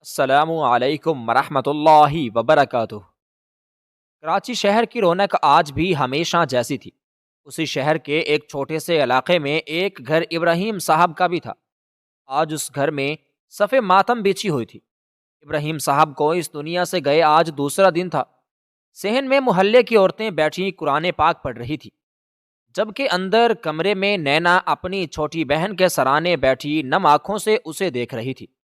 السلام علیکم ورحمۃ اللہ وبرکاتہ۔ کراچی شہر کی رونق آج بھی ہمیشہ جیسی تھی۔ اسی شہر کے ایک چھوٹے سے علاقے میں ایک گھر ابراہیم صاحب کا بھی تھا۔ آج اس گھر میں صف ماتم بچھی ہوئی تھی۔ ابراہیم صاحب کو اس دنیا سے گئے آج دوسرا دن تھا۔ صحن میں محلے کی عورتیں بیٹھی قرآن پاک پڑھ رہی تھی، جبکہ اندر کمرے میں نینا اپنی چھوٹی بہن کے سرانے بیٹھی نم آنکھوں سے اسے دیکھ رہی تھی۔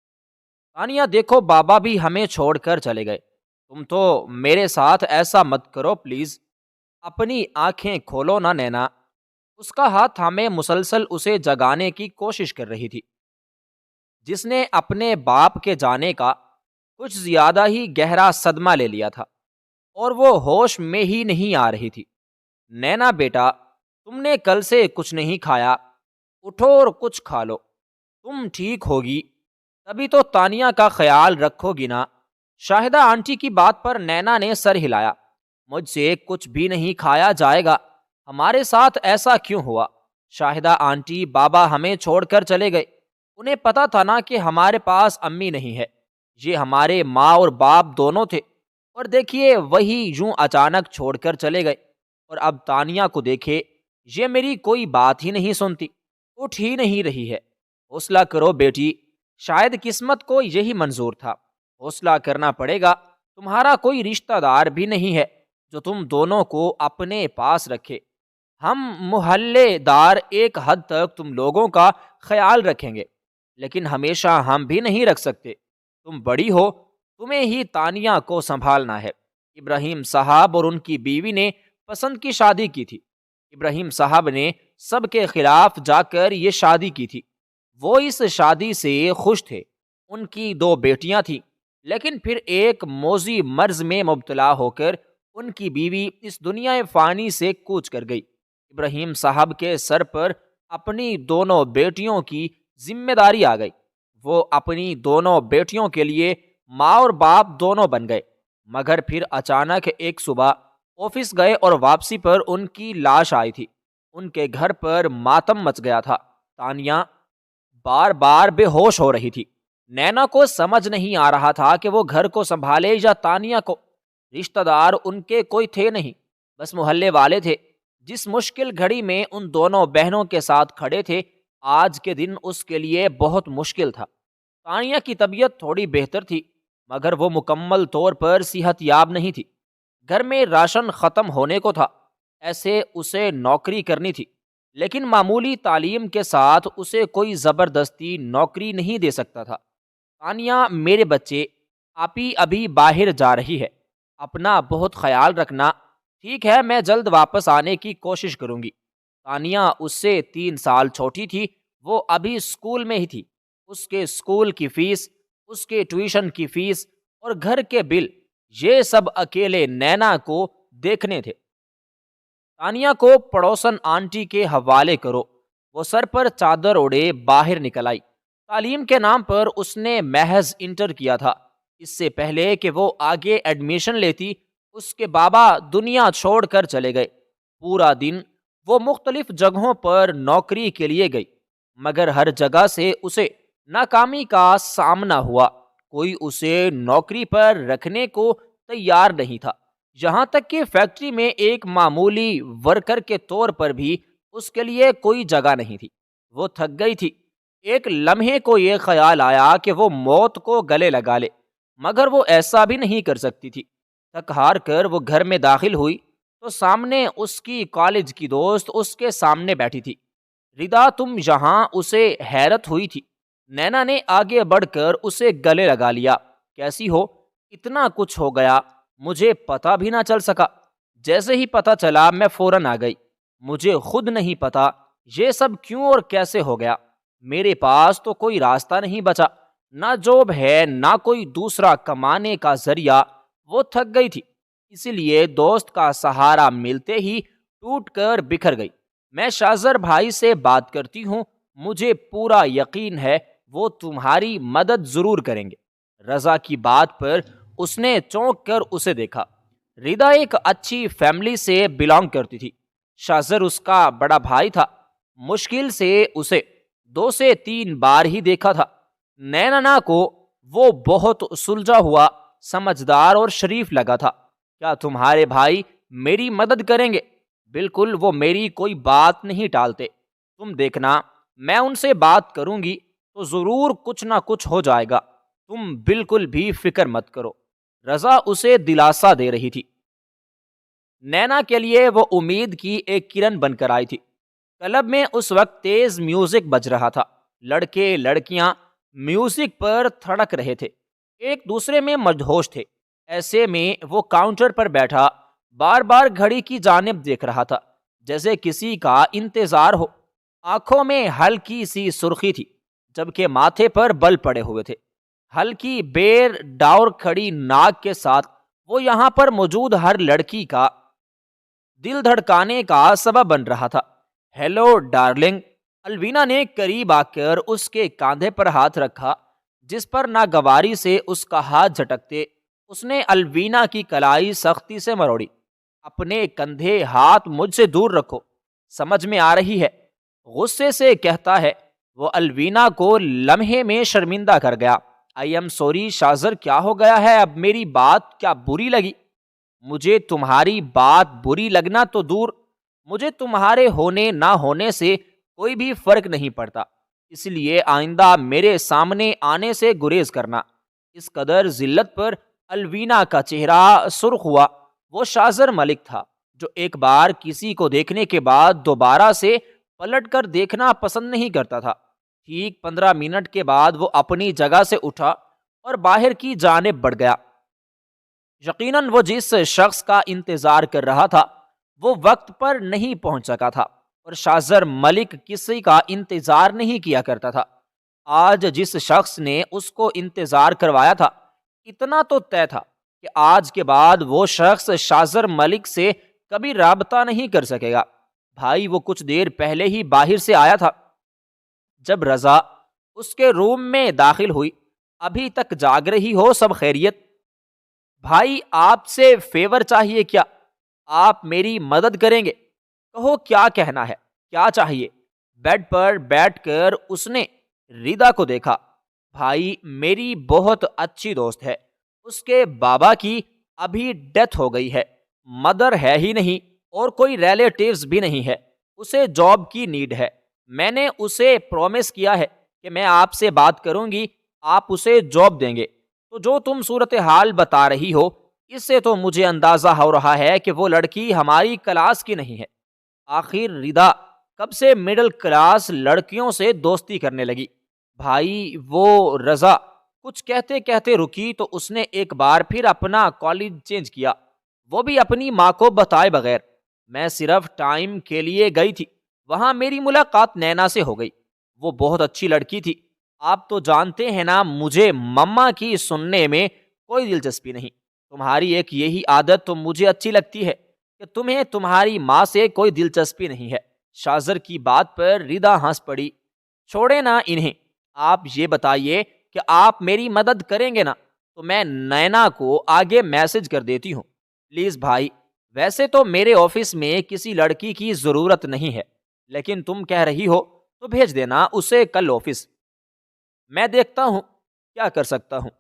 تانیہ دیکھو، بابا بھی ہمیں چھوڑ کر چلے گئے، تم تو میرے ساتھ ایسا مت کرو پلیز۔ اپنی آنکھیں کھولو نا نینا۔ اس کا ہاتھ تھامے مسلسل اسے جگانے کی کوشش کر رہی تھی، جس نے اپنے باپ کے جانے کا کچھ زیادہ ہی گہرا صدمہ لے لیا تھا، اور وہ ہوش میں ہی نہیں آ رہی تھی۔ نینا بیٹا، تم نے کل سے کچھ نہیں کھایا، اٹھو اور کچھ کھا لو، تم ٹھیک ہوگی تبھی تو تانیہ کا خیال رکھو گی نا۔ شاہدہ آنٹی کی بات پر نینا نے سر ہلایا۔ مجھ سے کچھ بھی نہیں کھایا جائے گا، ہمارے ساتھ ایسا کیوں ہوا؟ شاہدہ آنٹی، بابا ہمیں چھوڑ کر چلے گئے، انہیں پتا تھا نا کہ ہمارے پاس امی نہیں ہے، یہ ہمارے ماں اور باپ دونوں تھے، اور دیکھیے وہی یوں اچانک چھوڑ کر چلے گئے۔ اور اب تانیہ کو دیکھے، یہ میری کوئی بات ہی نہیں سنتی، اٹھ ہی نہیں رہی ہے۔ حوصلہ کرو بیٹی، شاید قسمت کو یہی منظور تھا، حوصلہ کرنا پڑے گا۔ تمہارا کوئی رشتہ دار بھی نہیں ہے جو تم دونوں کو اپنے پاس رکھے۔ ہم محلے دار ایک حد تک تم لوگوں کا خیال رکھیں گے، لیکن ہمیشہ ہم بھی نہیں رکھ سکتے۔ تم بڑی ہو، تمہیں ہی تانیہ کو سنبھالنا ہے۔ ابراہیم صاحب اور ان کی بیوی نے پسند کی شادی کی تھی۔ ابراہیم صاحب نے سب کے خلاف جا کر یہ شادی کی تھی۔ وہ اس شادی سے خوش تھے۔ ان کی 2 بیٹیاں تھیں، لیکن پھر ایک موذی مرض میں مبتلا ہو کر ان کی بیوی اس دنیا فانی سے کوچ کر گئی۔ ابراہیم صاحب کے سر پر اپنی دونوں بیٹیوں کی ذمہ داری آ گئی۔ وہ اپنی دونوں بیٹیوں کے لیے ماں اور باپ دونوں بن گئے، مگر پھر اچانک ایک صبح آفس گئے اور واپسی پر ان کی لاش آئی تھی۔ ان کے گھر پر ماتم مچ گیا تھا۔ تانیہ بار بار بے ہوش ہو رہی تھی۔ نینا کو سمجھ نہیں آ رہا تھا کہ وہ گھر کو سنبھالے یا تانیہ کو۔ رشتہ دار ان کے کوئی تھے نہیں، بس محلے والے تھے۔ جس مشکل گھڑی میں ان دونوں بہنوں کے ساتھ کھڑے تھے، آج کے دن اس کے لیے بہت مشکل تھا۔ تانیہ کی طبیعت تھوڑی بہتر تھی، مگر وہ مکمل طور پر صحت یاب نہیں تھی۔ گھر میں راشن ختم ہونے کو تھا، ایسے اسے نوکری کرنی تھی، لیکن معمولی تعلیم کے ساتھ اسے کوئی زبردستی نوکری نہیں دے سکتا تھا۔ تانیہ، میرے بچے، آپی ابھی باہر جا رہی ہے، اپنا بہت خیال رکھنا، ٹھیک ہے؟ میں جلد واپس آنے کی کوشش کروں گی۔ تانیہ اس سے 3 سال چھوٹی تھی، وہ ابھی اسکول میں ہی تھی۔ اس کے اسکول کی فیس، اس کے ٹیوشن کی فیس اور گھر کے بل، یہ سب اکیلے نینا کو دیکھنے تھے۔ تانیہ کو پڑوسن آنٹی کے حوالے کرو۔ وہ سر پر چادر اوڑے باہر نکل آئی۔ تعلیم کے نام پر اس نے محض انٹر کیا تھا۔ اس سے پہلے کہ وہ آگے ایڈمیشن لیتی، اس کے بابا دنیا چھوڑ کر چلے گئے۔ پورا دن وہ مختلف جگہوں پر نوکری کے لیے گئی، مگر ہر جگہ سے اسے ناکامی کا سامنا ہوا۔ کوئی اسے نوکری پر رکھنے کو تیار نہیں تھا، یہاں تک کہ فیکٹری میں ایک معمولی ورکر کے طور پر بھی اس کے لیے کوئی جگہ نہیں تھی۔ وہ تھک گئی تھی۔ ایک لمحے کو یہ خیال آیا کہ وہ موت کو گلے لگا لے، مگر وہ ایسا بھی نہیں کر سکتی تھی۔ تھک ہار کر وہ گھر میں داخل ہوئی تو سامنے اس کی کالج کی دوست اس کے سامنے بیٹھی تھی۔ ردا، تم یہاں؟ اسے حیرت ہوئی تھی۔ نینا نے آگے بڑھ کر اسے گلے لگا لیا۔ کیسی ہو؟ اتنا کچھ ہو گیا، مجھے پتا بھی نہ چل سکا۔ جیسے ہی پتا چلا میں فوراً آ گئی۔ مجھے خود نہیں پتا یہ سب کیوں اور کیسے ہو گیا۔ میرے پاس تو کوئی راستہ نہیں بچا، نہ جاب ہے نہ کوئی دوسرا کمانے کا ذریعہ۔ وہ تھک گئی تھی، اسی لیے دوست کا سہارا ملتے ہی ٹوٹ کر بکھر گئی۔ میں شازر بھائی سے بات کرتی ہوں، مجھے پورا یقین ہے وہ تمہاری مدد ضرور کریں گے۔ رضا کی بات پر اس نے چونک کر اسے دیکھا۔ ردا ایک اچھی فیملی سے بلانگ کرتی تھی۔ شازر اس کا بڑا بھائی تھا۔ مشکل سے اسے 2 سے 3 بار ہی دیکھا تھا۔ نینا کو وہ بہت سلجھا ہوا، سمجھدار اور شریف لگا تھا۔ کیا تمہارے بھائی میری مدد کریں گے؟ بالکل، وہ میری کوئی بات نہیں ٹالتے۔ تم دیکھنا، میں ان سے بات کروں گی تو ضرور کچھ نہ کچھ ہو جائے گا، تم بالکل بھی فکر مت کرو۔ رضا اسے دلاسا دے رہی تھی۔ نینا کے لیے وہ امید کی ایک کرن بن کر آئی تھی۔ کلب میں اس وقت تیز میوزک بج رہا تھا۔ لڑکے لڑکیاں میوزک پر تھڑک رہے تھے، ایک دوسرے میں مدہوش تھے۔ ایسے میں وہ کاؤنٹر پر بیٹھا بار بار گھڑی کی جانب دیکھ رہا تھا، جیسے کسی کا انتظار ہو۔ آنکھوں میں ہلکی سی سرخی تھی، جبکہ ماتھے پر بل پڑے ہوئے تھے۔ ہلکی بیر ڈاور کھڑی ناک کے ساتھ وہ یہاں پر موجود ہر لڑکی کا دل دھڑکانے کا سبب بن رہا تھا۔ ہیلو ڈارلنگ، الوینا نے قریب آ کر اس کے کاندھے پر ہاتھ رکھا، جس پر ناگواری سے اس کا ہاتھ جھٹکتے اس نے الوینا کی کلائی سختی سے مروڑی۔ اپنے کندھے ہاتھ مجھ سے دور رکھو، سمجھ میں آ رہی ہے؟ غصے سے کہتا ہے۔ وہ الوینا کو لمحے میں شرمندہ کر گیا۔ آئی ایم سوری شازر، کیا ہو گیا ہے؟ اب میری بات کیا بری لگی؟ مجھے تمہاری بات بری لگنا تو دور، مجھے تمہارے ہونے نہ ہونے سے کوئی بھی فرق نہیں پڑتا، اس لیے آئندہ میرے سامنے آنے سے گریز کرنا۔ اس قدر ذلت پر الوینا کا چہرہ سرخ ہوا۔ وہ شازر ملک تھا، جو ایک بار کسی کو دیکھنے کے بعد دوبارہ سے پلٹ کر دیکھنا پسند نہیں کرتا تھا۔ ٹھیک 15 منٹ کے بعد وہ اپنی جگہ سے اٹھا اور باہر کی جانب بڑھ گیا۔ یقیناً وہ جس شخص کا انتظار کر رہا تھا وہ وقت پر نہیں پہنچ سکا تھا، اور شازر ملک کسی کا انتظار نہیں کیا کرتا تھا۔ آج جس شخص نے اس کو انتظار کروایا تھا، اتنا تو طے تھا کہ آج کے بعد وہ شخص شازر ملک سے کبھی رابطہ نہیں کر سکے گا۔ بھائی، وہ کچھ دیر پہلے ہی باہر سے آیا تھا۔ جب رضا اس کے روم میں داخل ہوئی، ابھی تک جاگ رہی ہو؟ سب خیریت؟ بھائی، آپ سے فیور چاہیے کیا؟ آپ میری مدد کریں گے؟ کہو، کیا کہنا ہے، کیا چاہیے؟ بیڈ پر بیٹھ کر اس نے ریدا کو دیکھا۔ بھائی، میری بہت اچھی دوست ہے، اس کے بابا کی ابھی ڈیتھ ہو گئی ہے، مدر ہے ہی نہیں اور کوئی ریلیٹیوز بھی نہیں ہے، اسے جاب کی نیڈ ہے۔ میں نے اسے پرومس کیا ہے کہ میں آپ سے بات کروں گی، آپ اسے جاب دیں گے۔ تو جو تم صورتحال بتا رہی ہو، اس سے تو مجھے اندازہ ہو رہا ہے کہ وہ لڑکی ہماری کلاس کی نہیں ہے۔ آخر ریدا کب سے مڈل کلاس لڑکیوں سے دوستی کرنے لگی؟ بھائی، وہ رضا کچھ کہتے کہتے رکی تو اس نے ایک بار پھر اپنا کالج چینج کیا، وہ بھی اپنی ماں کو بتائے بغیر۔ میں صرف ٹائم کے لیے گئی تھی، وہاں میری ملاقات نینا سے ہو گئی، وہ بہت اچھی لڑکی تھی۔ آپ تو جانتے ہیں نا، مجھے مما کی سننے میں کوئی دلچسپی نہیں۔ تمہاری ایک یہی عادت تو مجھے اچھی لگتی ہے کہ تمہیں تمہاری ماں سے کوئی دلچسپی نہیں ہے۔ شازر کی بات پر ریدا ہنس پڑی۔ چھوڑے نا انہیں، آپ یہ بتائیے کہ آپ میری مدد کریں گے نا؟ تو میں نینا کو آگے میسج کر دیتی ہوں۔ پلیز بھائی، ویسے تو میرے آفس میں کسی لڑکی کی ضرورت نہیں ہے، لیکن تم کہہ رہی ہو تو بھیج دینا اسے کل آفس۔ میں دیکھتا ہوں کیا کر سکتا ہوں۔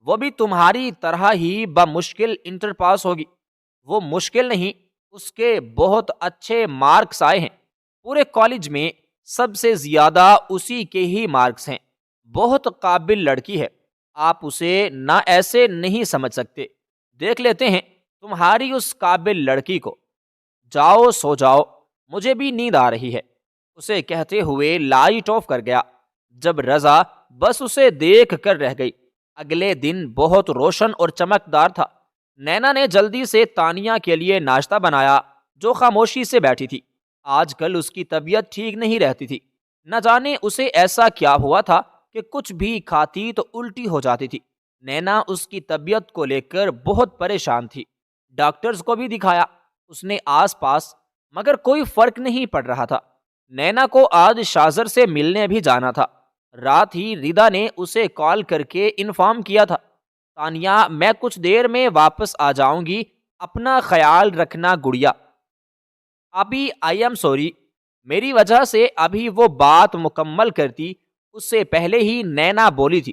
وہ بھی تمہاری طرح ہی بمشکل انٹر پاس ہوگی۔ وہ مشکل نہیں، اس کے بہت اچھے مارکس آئے ہیں، پورے کالج میں سب سے زیادہ اسی کے ہی مارکس ہیں۔ بہت قابل لڑکی ہے، آپ اسے نہ ایسے نہیں سمجھ سکتے۔ دیکھ لیتے ہیں تمہاری اس قابل لڑکی کو۔ جاؤ سو جاؤ، مجھے بھی نیند آ رہی ہے، اسے کہتے ہوئے لائٹ آف کر گیا۔ جب رضا بس اسے دیکھ کر رہ گئی۔ اگلے دن بہت روشن اور چمکدار تھا۔ نینا نے جلدی سے تانیہ کے لیے ناشتہ بنایا، جو خاموشی سے بیٹھی تھی۔ آج کل اس کی طبیعت ٹھیک نہیں رہتی تھی، نہ جانے اسے ایسا کیا ہوا تھا کہ کچھ بھی کھاتی تو الٹی ہو جاتی تھی۔ نینا اس کی طبیعت کو لے کر بہت پریشان تھی۔ ڈاکٹرز کو بھی دکھایا اس نے آس پاس، مگر کوئی فرق نہیں پڑ رہا تھا۔ نینا کو آج شازر سے ملنے بھی جانا تھا۔ رات ہی ریدا نے اسے کال کر کے انفارم کیا تھا، تانیہ، میں کچھ دیر میں واپس آ جاؤں گی، اپنا خیال رکھنا گڑیا۔ ابھی آئی ایم سوری، میری وجہ سے ابھی وہ بات مکمل کرتی اس سے پہلے ہی نینا بولی تھی،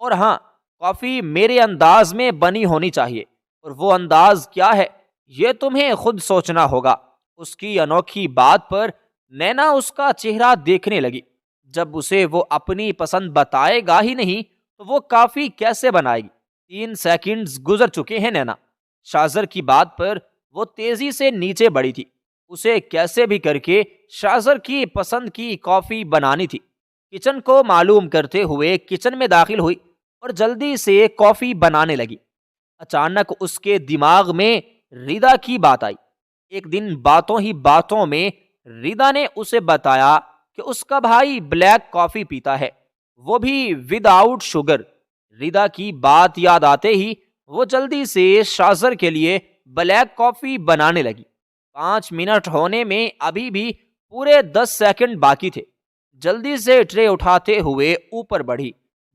اور ہاں، کافی میرے انداز میں بنی ہونی چاہیے، اور وہ انداز کیا ہے یہ تمہیں خود سوچنا ہوگا۔ اس کی انوکھی بات پر نینا اس کا چہرہ دیکھنے لگی۔ جب اسے وہ اپنی پسند بتائے گا ہی نہیں تو وہ کافی کیسے بنائے گی؟ 3 سیکنڈز گزر چکے ہیں نینا۔ شازر کی بات پر وہ تیزی سے نیچے بڑھی تھی۔ اسے کیسے بھی کر کے شازر کی پسند کی کافی بنانی تھی۔ کچن کو معلوم کرتے ہوئے کچن میں داخل ہوئی اور جلدی سے کافی بنانے لگی۔ اچانک اس کے دماغ میں ریدا کی بات آئی۔ ایک دن باتوں ہی باتوں میں ریدا نے اسے بتایا کہ اس کا بھائی بلیک کافی پیتا ہے، وہ بھی ود آؤٹ شوگر۔ ریدا کی بات یاد آتے ہی وہ جلدی سے شازر کے لیے بلیک کافی بنانے لگی۔ 5 منٹ ہونے میں ابھی بھی پورے 10 سیکنڈ باقی تھے۔ جلدی سے ٹرے اٹھاتے ہوئے اوپر بڑھی۔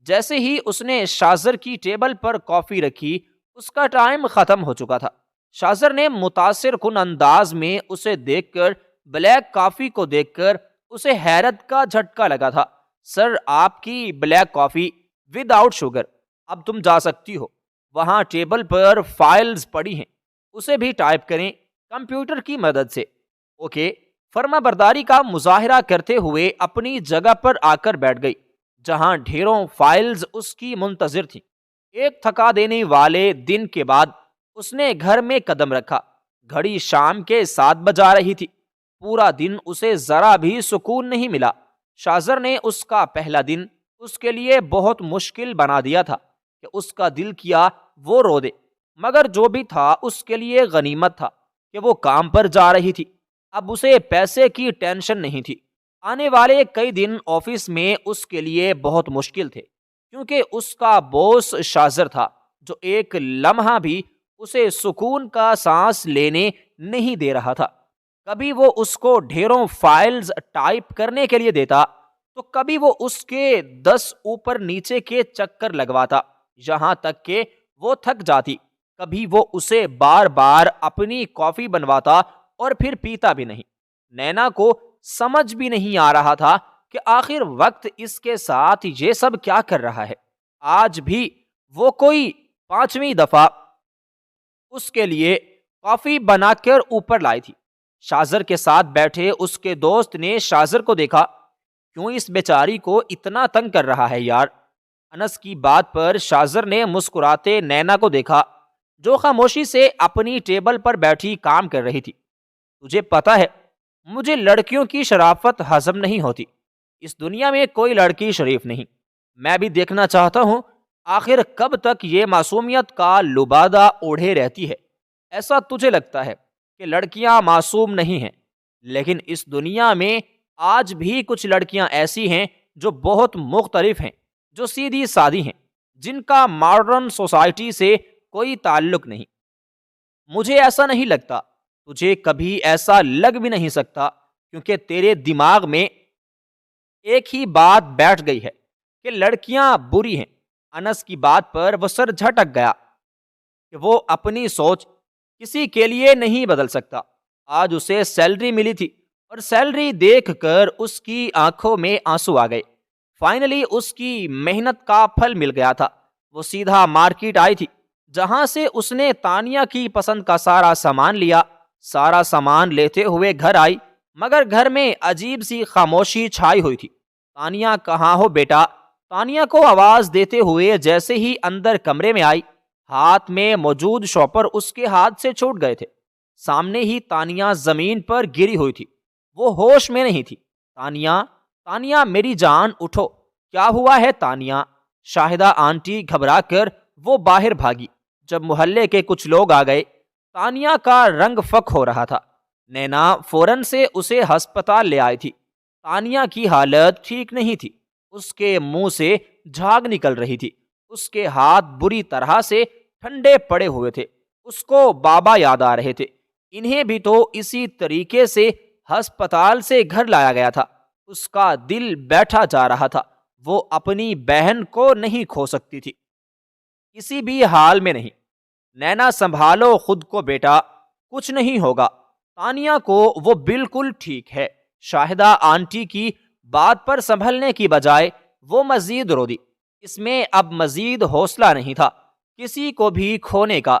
جیسے ہی اس نے شازر کی ٹیبل پر کافی رکھی، اس کا ٹائم ختم ہو چکا تھا۔ شازر نے متاثر کن انداز میں اسے دیکھ کر، بلیک کافی کو دیکھ کر اسے حیرت کا جھٹکا لگا تھا۔ سر، آپ کی black coffee with out sugar. اب تم جا سکتی ہو۔ وہاں ٹیبل پر فائلز پڑی ہیں، اسے بھی ٹائپ کریں کمپیوٹر کی مدد سے۔ اوکے۔ فرما برداری کا مظاہرہ کرتے ہوئے اپنی جگہ پر آ کر بیٹھ گئی، جہاں ڈھیروں فائلز اس کی منتظر تھیں۔ ایک تھکا دینے والے دن کے بعد اس نے گھر میں قدم رکھا۔ گھڑی شام کے 7 بجا رہی تھی۔ پورا دن اسے ذرا بھی سکون نہیں ملا۔ شازر نے اس کا پہلا دن اس کے لیے بہت مشکل بنا دیا تھا کہ اس کا دل کیا وہ رو دے، مگر جو بھی تھا اس کے لیے غنیمت تھا کہ وہ کام پر جا رہی تھی۔ اب اسے پیسے کی ٹینشن نہیں تھی۔ آنے والے کئی دن آفس میں اس کے لیے بہت مشکل تھے، کیونکہ اس کا باس شازر تھا، جو ایک لمحہ بھی اسے سکون کا سانس لینے نہیں دے رہا تھا۔ کبھی وہ اس کو ڈھیروں فائلز ٹائپ کرنے کے لیے دیتا، تو کبھی وہ اس کے 10 اوپر نیچے کے چکر لگواتا، یہاں تک کہ وہ تھک جاتی۔ کبھی وہ اسے بار بار اپنی کافی بنواتا اور پھر پیتا بھی نہیں۔ نینا کو سمجھ بھی نہیں آ رہا تھا کہ آخر وقت اس کے ساتھ یہ سب کیا کر رہا ہے۔ آج بھی وہ کوئی 5ویں دفعہ اس کے لیے کافی بنا کر اوپر لائی تھی۔ شازر کے ساتھ بیٹھے اس کے دوست نے شازر کو دیکھا۔ کیوں اس بیچاری کو اتنا تنگ کر رہا ہے یار؟ انس کی بات پر شازر نے مسکراتے نینا کو دیکھا، جو خاموشی سے اپنی ٹیبل پر بیٹھی کام کر رہی تھی۔ تجھے پتا ہے، مجھے لڑکیوں کی شرافت ہضم نہیں ہوتی۔ اس دنیا میں کوئی لڑکی شریف نہیں۔ میں بھی دیکھنا چاہتا ہوں آخر کب تک یہ معصومیت کا لبادہ اوڑھے رہتی ہے۔ ایسا تجھے لگتا ہے کہ لڑکیاں معصوم نہیں ہیں، لیکن اس دنیا میں آج بھی کچھ لڑکیاں ایسی ہیں جو بہت مختلف ہیں، جو سیدھی سادی ہیں، جن کا ماڈرن سوسائٹی سے کوئی تعلق نہیں۔ مجھے ایسا نہیں لگتا، تجھے کبھی ایسا لگ بھی نہیں سکتا، کیونکہ تیرے دماغ میں ایک ہی بات بیٹھ گئی ہے کہ لڑکیاں بری ہیں۔ انس کی بات پر وہ سر جھٹک گیا کہ وہ اپنی سوچ کسی کے لیے نہیں بدل سکتا۔ آج اسے سیلری ملی تھی اور سیلری دیکھ کر اس کی آنکھوں میں آنسو آ گئے۔ فائنلی اس کی محنت کا پھل مل گیا تھا۔ وہ سیدھا مارکیٹ آئی تھی، جہاں سے اس نے تانیہ کی پسند کا سارا سامان لیا۔ سارا سامان لیتے ہوئے گھر آئی، مگر گھر میں عجیب سی خاموشی چھائی ہوئی تھی۔ تانیہ کہاں ہو بیٹا؟ تانیہ کو آواز دیتے ہوئے جیسے ہی اندر کمرے میں آئی، ہاتھ میں موجود شاپر اس کے ہاتھ سے چھوٹ گئے تھے۔ سامنے ہی تانیہ زمین پر گری ہوئی تھی، وہ ہوش میں نہیں تھی۔ تانیہ، تانیہ میری جان اٹھو، کیا ہوا ہے تانیہ؟ شاہدہ آنٹی گھبرا کر وہ باہر بھاگی۔ جب محلے کے کچھ لوگ آ گئے، تانیہ کا رنگ فک ہو رہا تھا۔ نینا فوراً سے اسے ہسپتال لے آئی تھی۔ تانیہ کی حالت ٹھیک نہیں تھی، اس کے منہ سے جھاگ نکل رہی تھی، اس کے ہاتھ بری طرح سے ٹھنڈے پڑے ہوئے تھے۔ اس کو بابا یاد آ رہے تھے، انہیں بھی تو اسی طریقے سے ہسپتال سے گھر لایا گیا تھا۔ اس کا دل بیٹھا جا رہا تھا، وہ اپنی بہن کو نہیں کھو سکتی تھی، کسی بھی حال میں نہیں۔ نینا سنبھالو خود کو بیٹا، کچھ نہیں ہوگا، تانیہ کو وہ بالکل ٹھیک ہے۔ شاہدہ آنٹی کی بات پر سنبھلنے کی بجائے وہ مزید رو دی۔ اس میں اب مزید حوصلہ نہیں تھا کسی کو بھی کھونے کا۔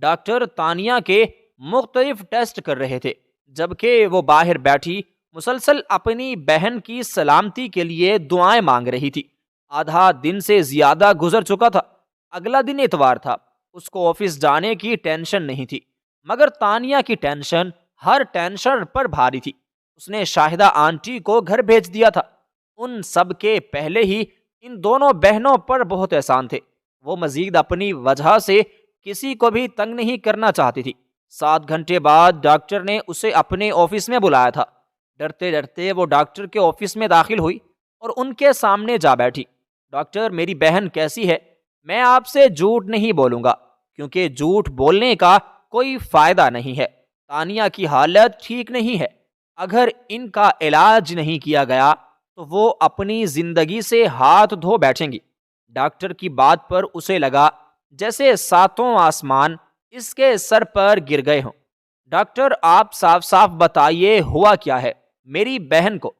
ڈاکٹر تانیہ کے مختلف ٹیسٹ کر رہے تھے جبکہ وہ باہر بیٹھی مسلسل اپنی بہن کی سلامتی کے لیے دعائیں مانگ رہی تھی۔ آدھا دن سے زیادہ گزر چکا تھا، اگلا دن اتوار تھا۔ اس کو آفس جانے کی ٹینشن نہیں تھی، مگر تانیہ کی ٹینشن ہر ٹینشن پر بھاری تھی۔ اس نے شاہدہ آنٹی کو گھر بھیج دیا تھا۔ ان سب کے پہلے ہی ان دونوں بہنوں پر بہت احسان تھے۔ وہ مزید اپنی وجہ سے کسی کو بھی تنگ نہیں کرنا چاہتی تھی۔ 7 گھنٹے بعد ڈاکٹر نے اسے اپنے آفس میں بلایا تھا۔ ڈرتے ڈرتے وہ ڈاکٹر کے آفس میں داخل ہوئی اور ان کے سامنے جا بیٹھی۔ ڈاکٹر، میری بہن کیسی ہے؟ میں آپ سے جھوٹ نہیں بولوں گا کیونکہ جھوٹ بولنے کا کوئی فائدہ نہیں ہے۔ تانیہ کی حالت ٹھیک نہیں ہے۔ اگر ان کا علاج نہیں کیا گیا تو وہ اپنی زندگی سے ہاتھ دھو بیٹھیں گی۔ ڈاکٹر کی بات پر اسے لگا جیسے 7 آسمان اس کے سر پر گر گئے ہوں۔ ڈاکٹر، آپ صاف صاف بتائیے ہوا کیا ہے؟ میری بہن کو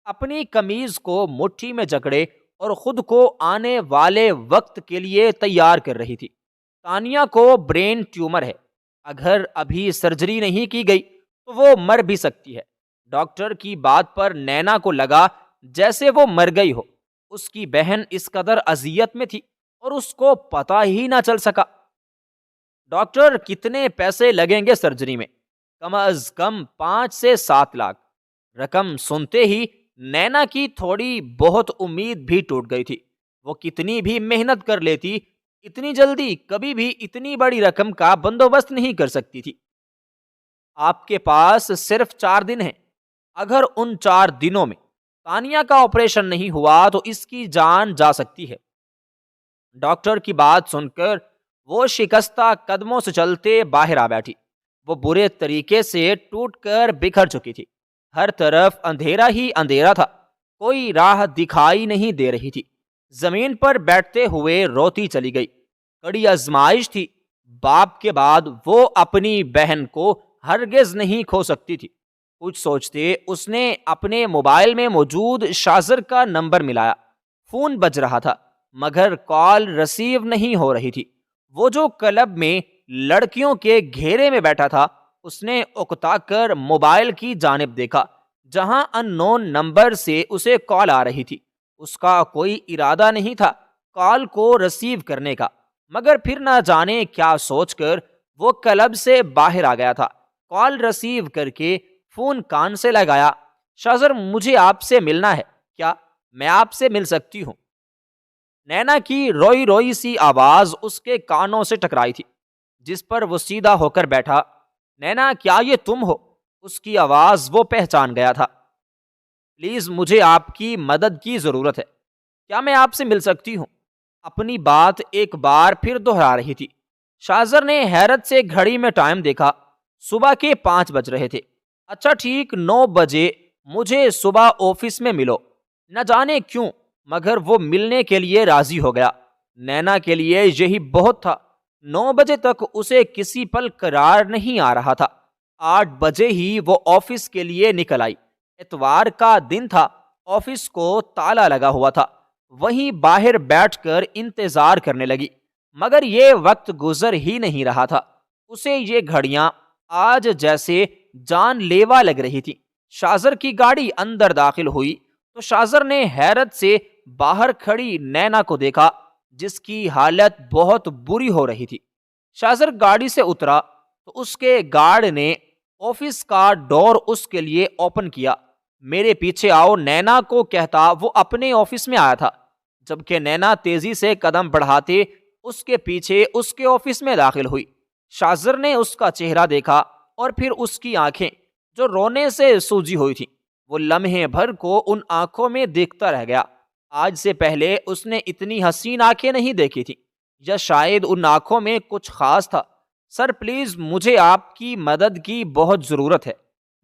اپنی قمیض کو مٹھی میں جکڑے اور خود کو آنے والے وقت کے لیے تیار کر رہی تھی۔ تانیہ کو برین ٹیومر ہے، اگر ابھی سرجری نہیں کی گئی تو وہ مر بھی سکتی ہے۔ ڈاکٹر کی بات پر نینا کو لگا جیسے وہ مر گئی ہو۔ اس کی بہن اس قدر اذیت میں تھی اور اس کو پتہ ہی نہ چل سکا۔ ڈاکٹر، کتنے پیسے لگیں گے سرجری میں؟ کم از کم 5 سے 7 لاکھ۔ رقم سنتے ہی نینا کی تھوڑی بہت امید بھی ٹوٹ گئی تھی۔ وہ کتنی بھی محنت کر لیتی، اتنی جلدی کبھی بھی اتنی بڑی رقم کا بندوبست نہیں کر سکتی تھی۔ آپ کے پاس صرف 4 دن ہیں۔ اگر ان 4 دنوں میں تانیہ کا آپریشن نہیں ہوا تو اس کی جان جا سکتی ہے۔ ڈاکٹر کی بات سن کر وہ شکستہ قدموں سے چلتے باہر آ بیٹھی۔ وہ برے طریقے سے ٹوٹ کر بکھر چکی تھی۔ ہر طرف اندھیرا ہی اندھیرا تھا، کوئی راہ دکھائی نہیں دے رہی تھی۔ زمین پر بیٹھتے ہوئے روتی چلی گئی۔ کڑی آزمائش تھی، باپ کے بعد وہ اپنی بہن کو ہرگز نہیں کھو سکتی تھی۔ کچھ سوچتے اس نے اپنے موبائل میں موجود شازر کا نمبر ملایا۔ فون بج رہا تھا مگر کال رسیو نہیں ہو رہی تھی۔ وہ جو کلب میں لڑکیوں کے گھیرے میں بیٹھا تھا، اس نے اکتا کر موبائل کی جانب دیکھا جہاں ان نون نمبر سے اسے کال آ رہی تھی۔ اس کا کوئی ارادہ نہیں تھا کال کو رسیو کرنے کا، مگر پھر نہ جانے کیا سوچ کر وہ کلب سے باہر آ گیا تھا۔ کال رسیو کر کے فون کان سے لگایا۔ شازر، مجھے آپ سے ملنا ہے، کیا میں آپ سے مل سکتی ہوں؟ نینا کی روئی روئی سی آواز اس کے کانوں سے ٹکرائی تھی، جس پر وہ سیدھا ہو کر بیٹھا۔ نینا، کیا یہ تم ہو؟ اس کی آواز وہ پہچان گیا تھا۔ پلیز، مجھے آپ کی مدد کی ضرورت ہے، کیا میں آپ سے مل سکتی ہوں؟ اپنی بات ایک بار پھر دہرا رہی تھی۔ شازر نے حیرت سے گھڑی میں ٹائم دیکھا، صبح کے 5 بج رہے تھے۔ اچھا ٹھیک، 9 بجے مجھے صبح آفس میں ملو۔ نہ جانے کیوں مگر وہ ملنے کے لیے راضی ہو گیا۔ نینا کے لیے یہی بہت تھا۔ 9 بجے تک اسے کسی پل قرار نہیں آ رہا تھا۔ 8 بجے ہی وہ آفس کے لیے نکل آئی۔ اتوار کا دن تھا، آفس کو تالا لگا ہوا تھا۔ وہیں باہر بیٹھ کر انتظار کرنے لگی، مگر یہ وقت گزر ہی نہیں رہا تھا۔ اسے یہ گھڑیاں آج جیسے جان لیوا لگ رہی تھی۔ شازر کی گاڑی اندر داخل ہوئی تو شازر نے حیرت سے باہر کھڑی نینا کو دیکھا، جس کی حالت بہت بری ہو رہی تھی۔ شازر گاڑی سے اترا تو اس کے گارڈ نے آفس کا ڈور اس کے لیے اوپن کیا۔ میرے پیچھے آؤ، نینا کو کہتا وہ اپنے آفس میں آیا تھا، جبکہ نینا تیزی سے قدم بڑھاتے اس کے پیچھے اس کے آفس میں داخل ہوئی۔ شازر نے اس کا چہرہ دیکھا اور پھر اس کی آنکھیں جو رونے سے سوجی ہوئی تھیں۔ وہ لمحے بھر کو ان آنکھوں میں دیکھتا رہ گیا۔ آج سے پہلے اس نے اتنی حسین آنکھیں نہیں دیکھی تھی، یا شاید ان آنکھوں میں کچھ خاص تھا۔ سر پلیز، مجھے آپ کی مدد کی بہت ضرورت ہے،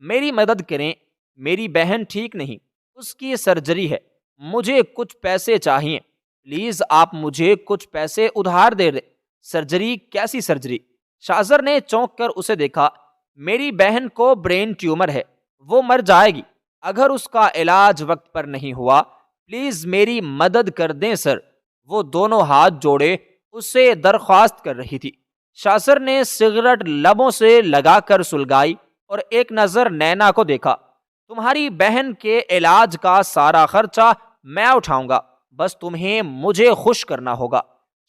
میری مدد کریں۔ میری بہن ٹھیک نہیں، اس کی سرجری ہے، مجھے کچھ پیسے چاہیے، پلیز آپ مجھے کچھ پیسے ادھار دے دیں۔ سرجری؟ کیسی سرجری؟ شازر نے چونک کر اسے دیکھا۔ میری بہن کو برین ٹیومر ہے، وہ مر جائے گی اگر اس کا علاج وقت پر نہیں ہوا، پلیز میری مدد کر دیں سر، وہ دونوں ہاتھ جوڑے اس سے درخواست کر رہی تھی۔ شاذر نے سگریٹ لبوں سے لگا کر سلگائی اور ایک نظر نینا کو دیکھا۔ تمہاری بہن کے علاج کا سارا خرچہ میں اٹھاؤں گا، بس تمہیں مجھے خوش کرنا ہوگا۔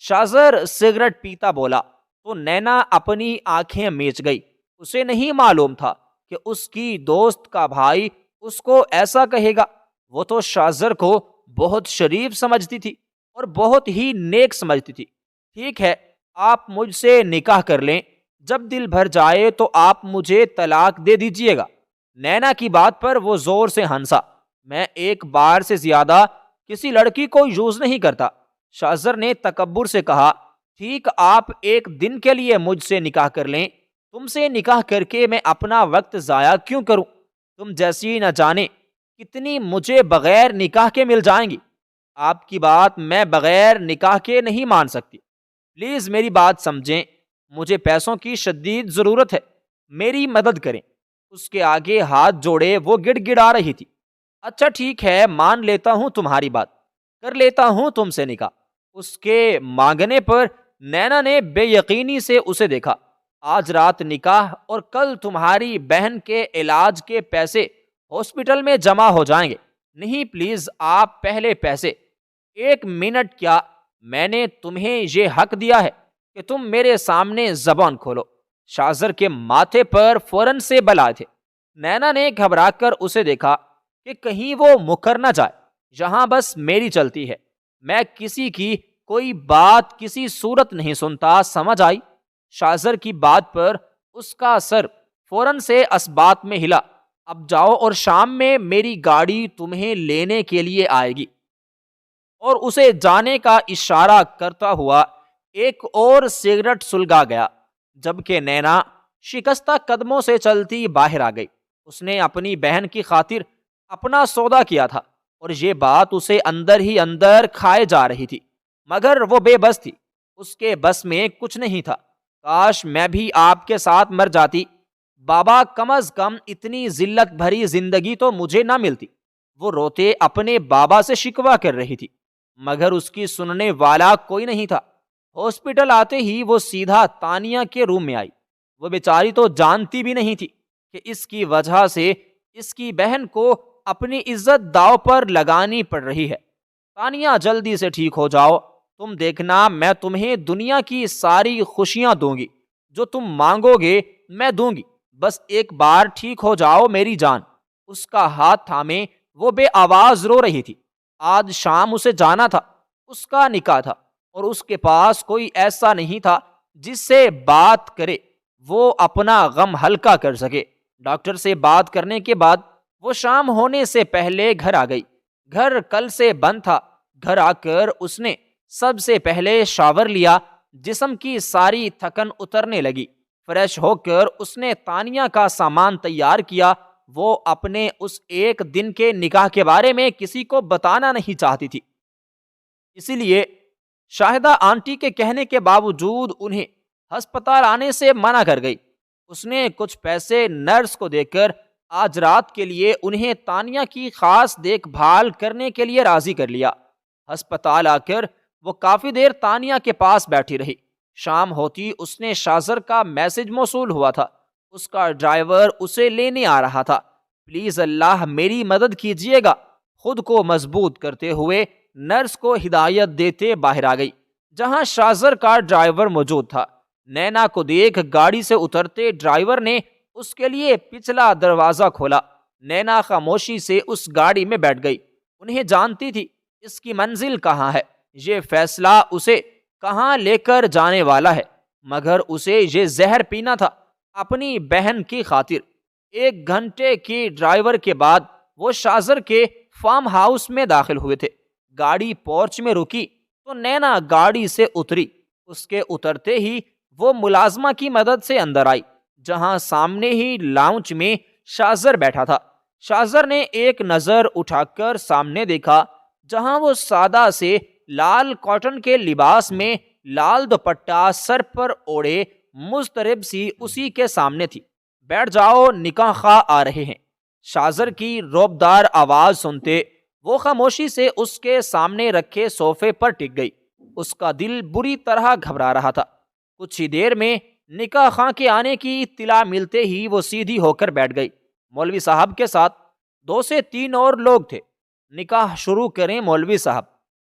شاذر سگریٹ پیتا بولا تو نینا اپنی آنکھیں میچ گئی۔ اسے نہیں معلوم تھا کہ اس کی دوست کا بھائی اس کو ایسا کہے گا۔ وہ تو شاذر کو بہت شریف سمجھتی تھی اور بہت ہی نیک سمجھتی تھی۔ ٹھیک ہے، آپ مجھ سے نکاح کر لیں، جب دل بھر جائے تو آپ مجھے طلاق دے دیجئے گا۔ نینا کی بات پر وہ زور سے ہنسا۔ میں ایک بار سے زیادہ کسی لڑکی کو یوز نہیں کرتا۔ شاذر نے تکبر سے کہا، ٹھیک، آپ ایک دن کے لیے مجھ سے نکاح کر لیں، تم سے نکاح کر کے میں اپنا وقت ضائع کیوں کروں؟ تم جیسی نہ جانے کتنی مجھے بغیر نکاح کے مل جائیں گی۔ آپ کی بات میں بغیر نکاح کے نہیں مان سکتی۔ پلیز میری بات سمجھیں، مجھے پیسوں کی شدید ضرورت ہے، میری مدد کریں۔ اس کے آگے ہاتھ جوڑے وہ گڑ گڑا رہی تھی۔ اچھا ٹھیک ہے، مان لیتا ہوں تمہاری بات، کر لیتا ہوں تم سے نکاح۔ اس کے مانگنے پر نینا نے بے یقینی سے اسے دیکھا۔ آج رات نکاح اور کل تمہاری بہن کے علاج کے پیسے ہاسپٹل میں جمع ہو جائیں گے۔ نہیں پلیز، آپ پہلے پیسے۔ ایک منٹ، کیا میں نے تمہیں یہ حق دیا ہے کہ تم میرے سامنے زبان کھولو؟ شاذر کے ماتھے پر فوراً سے بل آئے تھے۔ نینا نے گھبرا کر اسے دیکھا کہ کہیں وہ مکر نہ جائے۔ یہاں بس میری چلتی ہے، میں کسی کی کوئی بات کسی صورت نہیں سنتا، سمجھ آئی؟ شاذر کی بات پر اس کا سر فوراً سے اسبات میں ہلا۔ اب جاؤ اور شام میں میری گاڑی تمہیں لینے کے لیے آئے گی۔ اور اسے جانے کا اشارہ کرتا ہوا ایک اور سگریٹ سلگا گیا، جبکہ نینا شکستہ قدموں سے چلتی باہر آ گئی۔ اس نے اپنی بہن کی خاطر اپنا سودا کیا تھا اور یہ بات اسے اندر ہی اندر کھائے جا رہی تھی، مگر وہ بے بس تھی۔ اس کے بس میں کچھ نہیں تھا۔ کاش میں بھی آپ کے ساتھ مر جاتی، بابا، کم از کم اتنی ذلت بھری زندگی تو مجھے نہ ملتی۔ وہ روتے اپنے بابا سے شکوہ کر رہی تھی، مگر اس کی سننے والا کوئی نہیں تھا۔ ہاسپٹل آتے ہی وہ سیدھا تانیہ کے روم میں آئی۔ وہ بیچاری تو جانتی بھی نہیں تھی کہ اس کی وجہ سے اس کی بہن کو اپنی عزت داؤ پر لگانی پڑ رہی ہے۔ تانیہ، جلدی سے ٹھیک ہو جاؤ، تم دیکھنا میں تمہیں دنیا کی ساری خوشیاں دوں گی، جو تم مانگو گے میں دوں گی، بس ایک بار ٹھیک ہو جاؤ میری جان۔ اس کا ہاتھ تھامے وہ بے آواز رو رہی تھی۔ آج شام اسے جانا تھا، اس کا نکاح تھا، اور اس کے پاس کوئی ایسا نہیں تھا جس سے بات کرے وہ اپنا غم ہلکا کر سکے۔ ڈاکٹر سے بات کرنے کے بعد وہ شام ہونے سے پہلے گھر آ گئی۔ گھر کل سے بند تھا۔ گھر آ کر اس نے سب سے پہلے شاور لیا، جسم کی ساری تھکن اترنے لگی۔ فریش ہو کر اس نے تانیہ کا سامان تیار کیا۔ وہ اپنے اس ایک دن کے نکاح کے بارے میں کسی کو بتانا نہیں چاہتی تھی، اسی لیے شاہدہ آنٹی کے کہنے کے باوجود انہیں ہسپتال آنے سے منع کر گئی۔ اس نے کچھ پیسے نرس کو دے کر آج رات کے لیے انہیں تانیہ کی خاص دیکھ بھال کرنے کے لیے راضی کر لیا۔ ہسپتال آ کر وہ کافی دیر تانیہ کے پاس بیٹھی رہی۔ شام ہوتی اس نے شاذر کا میسج موصول ہوا تھا۔ اس کا ڈرائیور اسے لینے آ رہا تھا۔ پلیز اللہ میری مدد کیجیے گا۔ خود کو مضبوط کرتے ہوئے نرس کو ہدایت دیتے باہر آ گئی، جہاں شاذر کا ڈرائیور موجود تھا۔ نینا کو دیکھ گاڑی سے اترتے ڈرائیور نے اس کے لیے پچھلا دروازہ کھولا۔ نینا خاموشی سے اس گاڑی میں بیٹھ گئی۔ انہیں جانتی تھی اس کی منزل کہاں ہے، یہ فیصلہ اسے کہاں لے کر جانے والا ہے، مگر اسے یہ زہر پینا تھا اپنی بہن کی خاطر۔ 1 گھنٹے کی ڈرائیور کے بعد وہ شاذر کے فارم ہاؤس میں داخل ہوئے تھے۔ گاڑی پورچ میں رکی تو نینا گاڑی سے اتری۔ اس کے اترتے ہی وہ ملازمہ کی مدد سے اندر آئی، جہاں سامنے ہی لاؤنج میں شاذر بیٹھا تھا۔ شاذر نے ایک نظر اٹھا کر سامنے دیکھا، جہاں وہ سادہ سے لال کاٹن کے لباس میں لال دوپٹہ سر پر اوڑے مضطرب سی اسی کے سامنے تھی۔ بیٹھ جاؤ، نکاح خواہ آ رہے ہیں۔ شاذر کی روبدار آواز سنتے وہ خاموشی سے اس کے سامنے رکھے صوفے پر ٹک گئی۔ اس کا دل بری طرح گھبرا رہا تھا۔ کچھ ہی دیر میں نکاح خواں کے آنے کی اطلاع ملتے ہی وہ سیدھی ہو کر بیٹھ گئی۔ مولوی صاحب کے ساتھ 2 سے 3 اور لوگ تھے۔ نکاح شروع کریں مولوی صاحب۔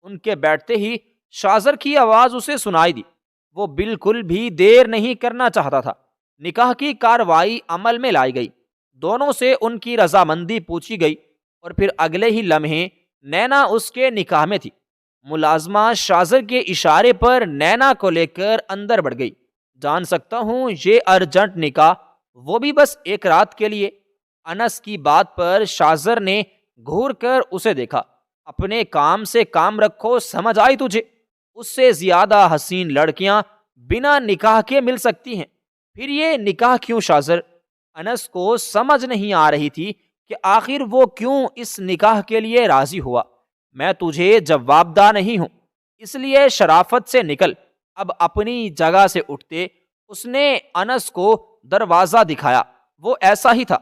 ان کے بیٹھتے ہی شازر کی آواز اسے سنائی دی۔ وہ بالکل بھی دیر نہیں کرنا چاہتا تھا۔ نکاح کی کاروائی عمل میں لائی گئی۔ دونوں سے ان کی رضامندی پوچھی گئی اور پھر اگلے ہی لمحے نینا اس کے نکاح میں تھی۔ ملازمہ شازر کے اشارے پر نینا کو لے کر اندر بڑھ گئی۔ جان سکتا ہوں یہ ارجنٹ نکاح، وہ بھی بس ایک رات کے لیے۔ انس کی بات پر شازر نے گھور کر اسے دیکھا۔ اپنے کام سے کام رکھو، سمجھ آئی تجھے؟ اس سے زیادہ حسین لڑکیاں بنا نکاح کے مل سکتی ہیں، پھر یہ نکاح کیوں شازر؟ انس کو سمجھ نہیں آ رہی تھی کہ آخر وہ کیوں اس نکاح کے لیے راضی ہوا۔ میں تجھے جواب دہ نہیں ہوں، اس لیے شرافت سے نکل۔ اب اپنی جگہ سے اٹھتے اس نے انس کو دروازہ دکھایا۔ وہ ایسا ہی تھا،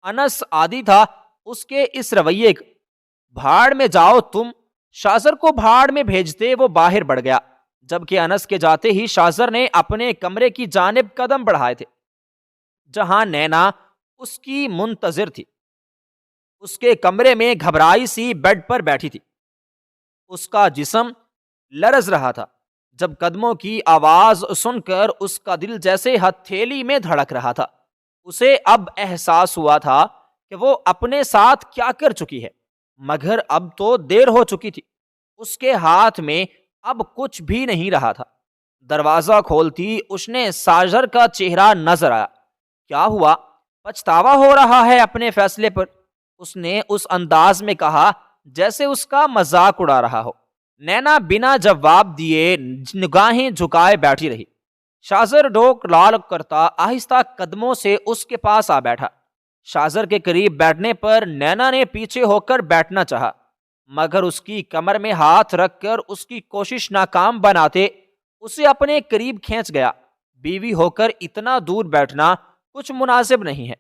انس عادی تھا اس کے اس رویے کا۔ بھاڑ میں جاؤ تم۔ شازر کو بھاڑ میں بھیجتے وہ باہر بڑھ گیا، جبکہ انس کے جاتے ہی شازر نے اپنے کمرے کی جانب قدم بڑھائے تھے، جہاں نینا اس کی منتظر تھی۔ اس کے کمرے میں گھبرائی سی بیڈ پر بیٹھی تھی۔ اس کا جسم لرز رہا تھا۔ جب قدموں کی آواز سن کر اس کا دل جیسے ہتھیلی میں دھڑک رہا تھا۔ اسے اب احساس ہوا تھا کہ وہ اپنے ساتھ کیا کر چکی ہے، مگر اب تو دیر ہو چکی تھی۔ اس کے ہاتھ میں اب کچھ بھی نہیں رہا تھا۔ دروازہ کھولتی اس نے شازر کا چہرہ نظر آیا۔ کیا ہوا؟ پچھتاوا ہو رہا ہے اپنے فیصلے پر؟ اس نے اس انداز میں کہا جیسے اس کا مذاق اڑا رہا ہو۔ نینا بنا جواب دیے نگاہیں جھکائے بیٹھی رہی۔ شازر ڈوک لال کرتا آہستہ قدموں سے اس کے پاس آ بیٹھا۔ شازر کے قریب بیٹھنے پر نینا نے پیچھے ہو کر بیٹھنا چاہا، مگر اس کی کمر میں ہاتھ رکھ کر اس کی کوشش ناکام بناتے اسے اپنے قریب کھینچ گیا۔ بیوی ہو کر اتنا دور بیٹھنا کچھ مناسب نہیں ہے۔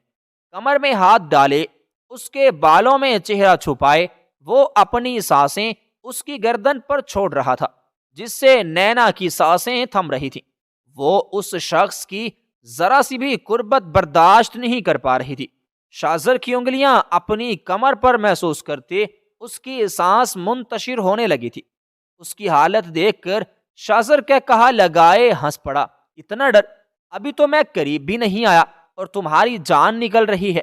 کمر میں ہاتھ ڈالے، اس کے بالوں میں چہرہ چھپائے، وہ اپنی سانسیں اس کی گردن پر چھوڑ رہا تھا، جس سے نینا کی سانسیں تھم رہی تھیں۔ وہ اس شخص کی ذرا سی بھی قربت برداشت نہیں کر پا رہی تھی۔ شازر کی انگلیاں اپنی کمر پر محسوس کرتے اس کی سانس منتشر ہونے لگی تھی۔ اس کی حالت دیکھ کر شازر کے کہا لگائے ہنس پڑا۔ اتنا ڈر؟ ابھی تو میں قریب بھی نہیں آیا اور تمہاری جان نکل رہی ہے۔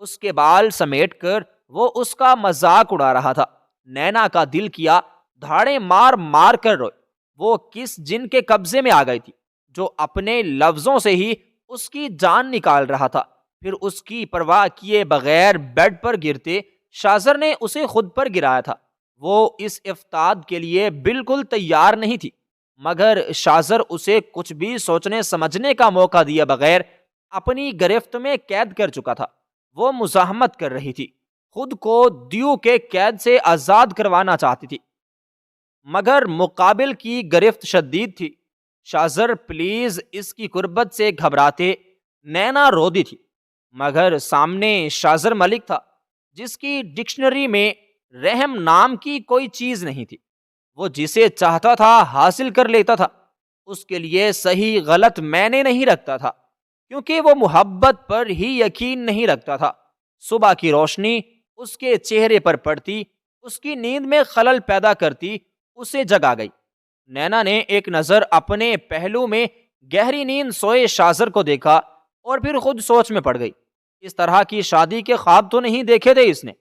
اس کے بال سمیٹ کر وہ اس کا مذاق اڑا رہا تھا۔ نینا کا دل کیا دھاڑیں مار مار کر روئے۔ وہ کس جن کے قبضے میں آ گئی تھی جو اپنے لفظوں سے ہی اس کی جان نکال رہا تھا؟ پھر اس کی پرواہ کیے بغیر بیڈ پر گرتے شازر نے اسے خود پر گرایا تھا۔ وہ اس افتاد کے لیے بالکل تیار نہیں تھی، مگر شازر اسے کچھ بھی سوچنے سمجھنے کا موقع دیے بغیر اپنی گرفت میں قید کر چکا تھا۔ وہ مزاحمت کر رہی تھی، خود کو دیو کے قید سے آزاد کروانا چاہتی تھی، مگر مقابل کی گرفت شدید تھی۔ شازر پلیز اس کی قربت سے گھبراتے نینا رو دی تھی، مگر سامنے شازر ملک تھا جس کی ڈکشنری میں رحم نام کی کوئی چیز نہیں تھی۔ وہ جسے چاہتا تھا حاصل کر لیتا تھا، اس کے لیے صحیح غلط معنی نہیں رکھتا تھا، کیونکہ وہ محبت پر ہی یقین نہیں رکھتا تھا۔ صبح کی روشنی اس کے چہرے پر پڑتی، اس کی نیند میں خلل پیدا کرتی، اسے جگا گئی۔ نینا نے ایک نظر اپنے پہلو میں گہری نیند سوئے شازر کو دیکھا اور پھر خود سوچ میں پڑ گئی۔ اس طرح کی شادی کے خواب تو نہیں دیکھے تھے اس نے۔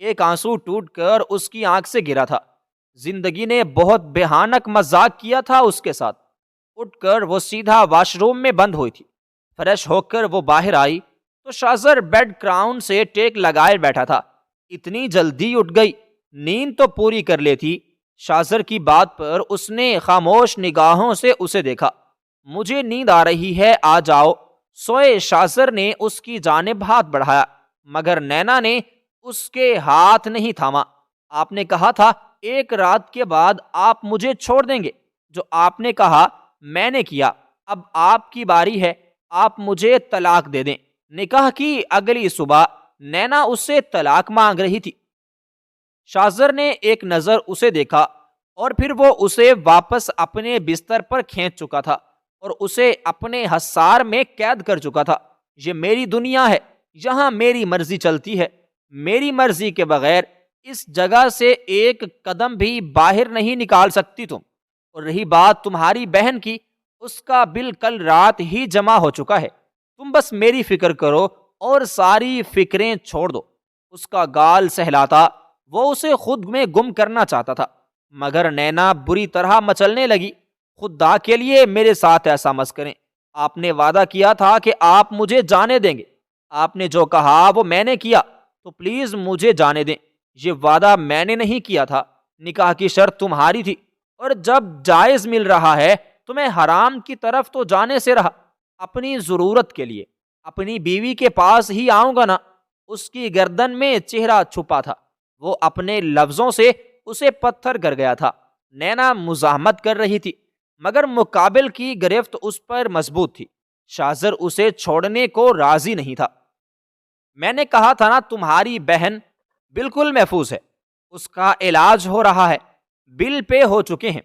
ایک آنسو ٹوٹ کر اس کی آنکھ سے گرا تھا۔ زندگی نے بہت بھیانک مذاق کیا تھا اس کے ساتھ۔ اٹھ کر وہ سیدھا واش روم میں بند ہوئی تھی۔ فریش ہو کر وہ باہر آئی تو شازر بیڈ کراؤن سے ٹیک لگائے بیٹھا تھا۔ اتنی جلدی اٹھ گئی، نیند تو پوری کر لیتی۔ شازر کی بات پر اس نے خاموش نگاہوں سے اسے دیکھا۔ مجھے نیند آ رہی ہے، آ جاؤ۔ سوئے شازر نے اس کی جانب ہاتھ بڑھایا، مگر نینا نے اس کے ہاتھ نہیں تھاما۔ آپ نے کہا تھا ایک رات کے بعد آپ مجھے چھوڑ دیں گے، جو آپ نے کہا میں نے کیا۔ اب آپ کی باری ہے، آپ مجھے طلاق دے دیں۔ نکاح کی اگلی صبح نینا اس سے طلاق مانگ رہی تھی۔ شازر نے ایک نظر اسے دیکھا اور پھر وہ اسے واپس اپنے بستر پر کھینچ چکا تھا اور اسے اپنے حصار میں قید کر چکا تھا۔ یہ میری دنیا ہے، یہاں میری مرضی چلتی ہے، میری مرضی کے بغیر اس جگہ سے ایک قدم بھی باہر نہیں نکال سکتی تم۔ اور رہی بات تمہاری بہن کی، اس کا بل کل رات ہی جمع ہو چکا ہے، تم بس میری فکر کرو اور ساری فکریں چھوڑ دو۔ اس کا گال سہلاتا، وہ اسے خود میں گم کرنا چاہتا تھا، مگر نینا بری طرح مچلنے لگی۔ خدا کے لیے میرے ساتھ ایسا مت کریں، آپ نے وعدہ کیا تھا کہ آپ مجھے جانے دیں گے، آپ نے جو کہا وہ میں نے کیا، تو پلیز مجھے جانے دیں۔ یہ وعدہ میں نے نہیں کیا تھا، نکاح کی شرط تمہاری تھی، اور جب جائز مل رہا ہے تو میں حرام کی طرف تو جانے سے رہا۔ اپنی ضرورت کے لیے اپنی بیوی کے پاس ہی آؤں گا نا۔ اس کی گردن میں چہرہ چھپا تھا، وہ اپنے لفظوں سے اسے پتھر کر گیا تھا۔ نینا مزاحمت کر رہی تھی، مگر مقابل کی گرفت اس پر مضبوط تھی۔ شاذر اسے چھوڑنے کو راضی نہیں تھا۔ میں نے کہا تھا نا، تمہاری بہن بالکل محفوظ ہے، اس کا علاج ہو رہا ہے، بل پے ہو چکے ہیں،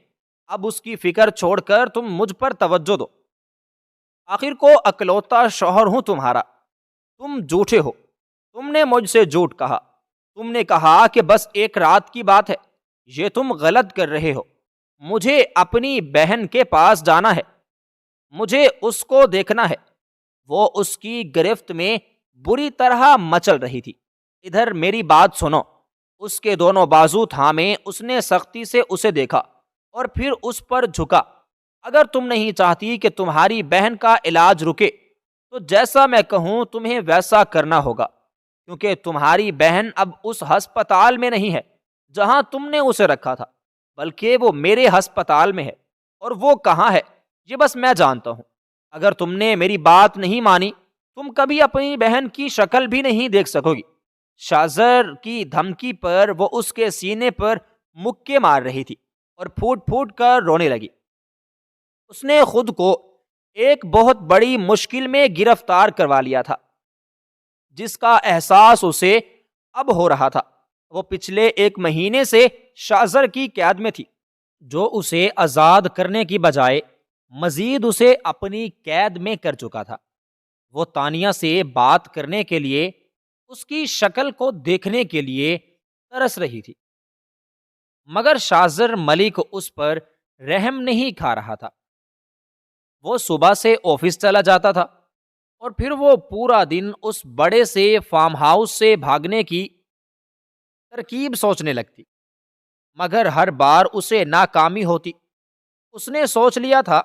اب اس کی فکر چھوڑ کر تم مجھ پر توجہ دو۔ آخر کو اکلوتا شوہر ہوں تمہارا، تم جھوٹے ہو، تم نے مجھ سے جھوٹ کہا، تم نے کہا کہ بس ایک رات کی بات ہے، یہ تم غلط کر رہے ہو۔ مجھے اپنی بہن کے پاس جانا ہے، مجھے اس کو دیکھنا ہے۔ وہ اس کی گرفت میں بری طرح مچل رہی تھی۔ ادھر میری بات سنو۔ اس کے دونوں بازو تھامے اس نے سختی سے اسے دیکھا اور پھر اس پر جھکا۔ اگر تم نہیں چاہتی کہ تمہاری بہن کا علاج رکے تو جیسا میں کہوں تمہیں ویسا کرنا ہوگا، کیونکہ تمہاری بہن اب اس ہسپتال میں نہیں ہے جہاں تم نے اسے رکھا تھا، بلکہ وہ میرے ہسپتال میں ہے، اور وہ کہاں ہے یہ بس میں جانتا ہوں۔ اگر تم نے میری بات نہیں مانی، تم کبھی اپنی بہن کی شکل بھی نہیں دیکھ سکو گی۔ شاذر کی دھمکی پر وہ اس کے سینے پر مکے مار رہی تھی اور پھوٹ پھوٹ کر رونے لگی۔ اس نے خود کو ایک بہت بڑی مشکل میں گرفتار کروا لیا تھا، جس کا احساس اسے اب ہو رہا تھا۔ وہ پچھلے 1 مہینے سے شاذر کی قید میں تھی، جو اسے آزاد کرنے کی بجائے مزید اسے اپنی قید میں کر چکا تھا۔ وہ تانیہ سے بات کرنے کے لیے، اس کی شکل کو دیکھنے کے لیے ترس رہی تھی، مگر شاذر ملک اس پر رحم نہیں کھا رہا تھا۔ وہ صبح سے آفس چلا جاتا تھا اور پھر وہ پورا دن اس بڑے سے فارم ہاؤس سے بھاگنے کی ترکیب سوچنے لگتی، مگر ہر بار اسے ناکامی ہوتی۔ اس نے سوچ لیا تھا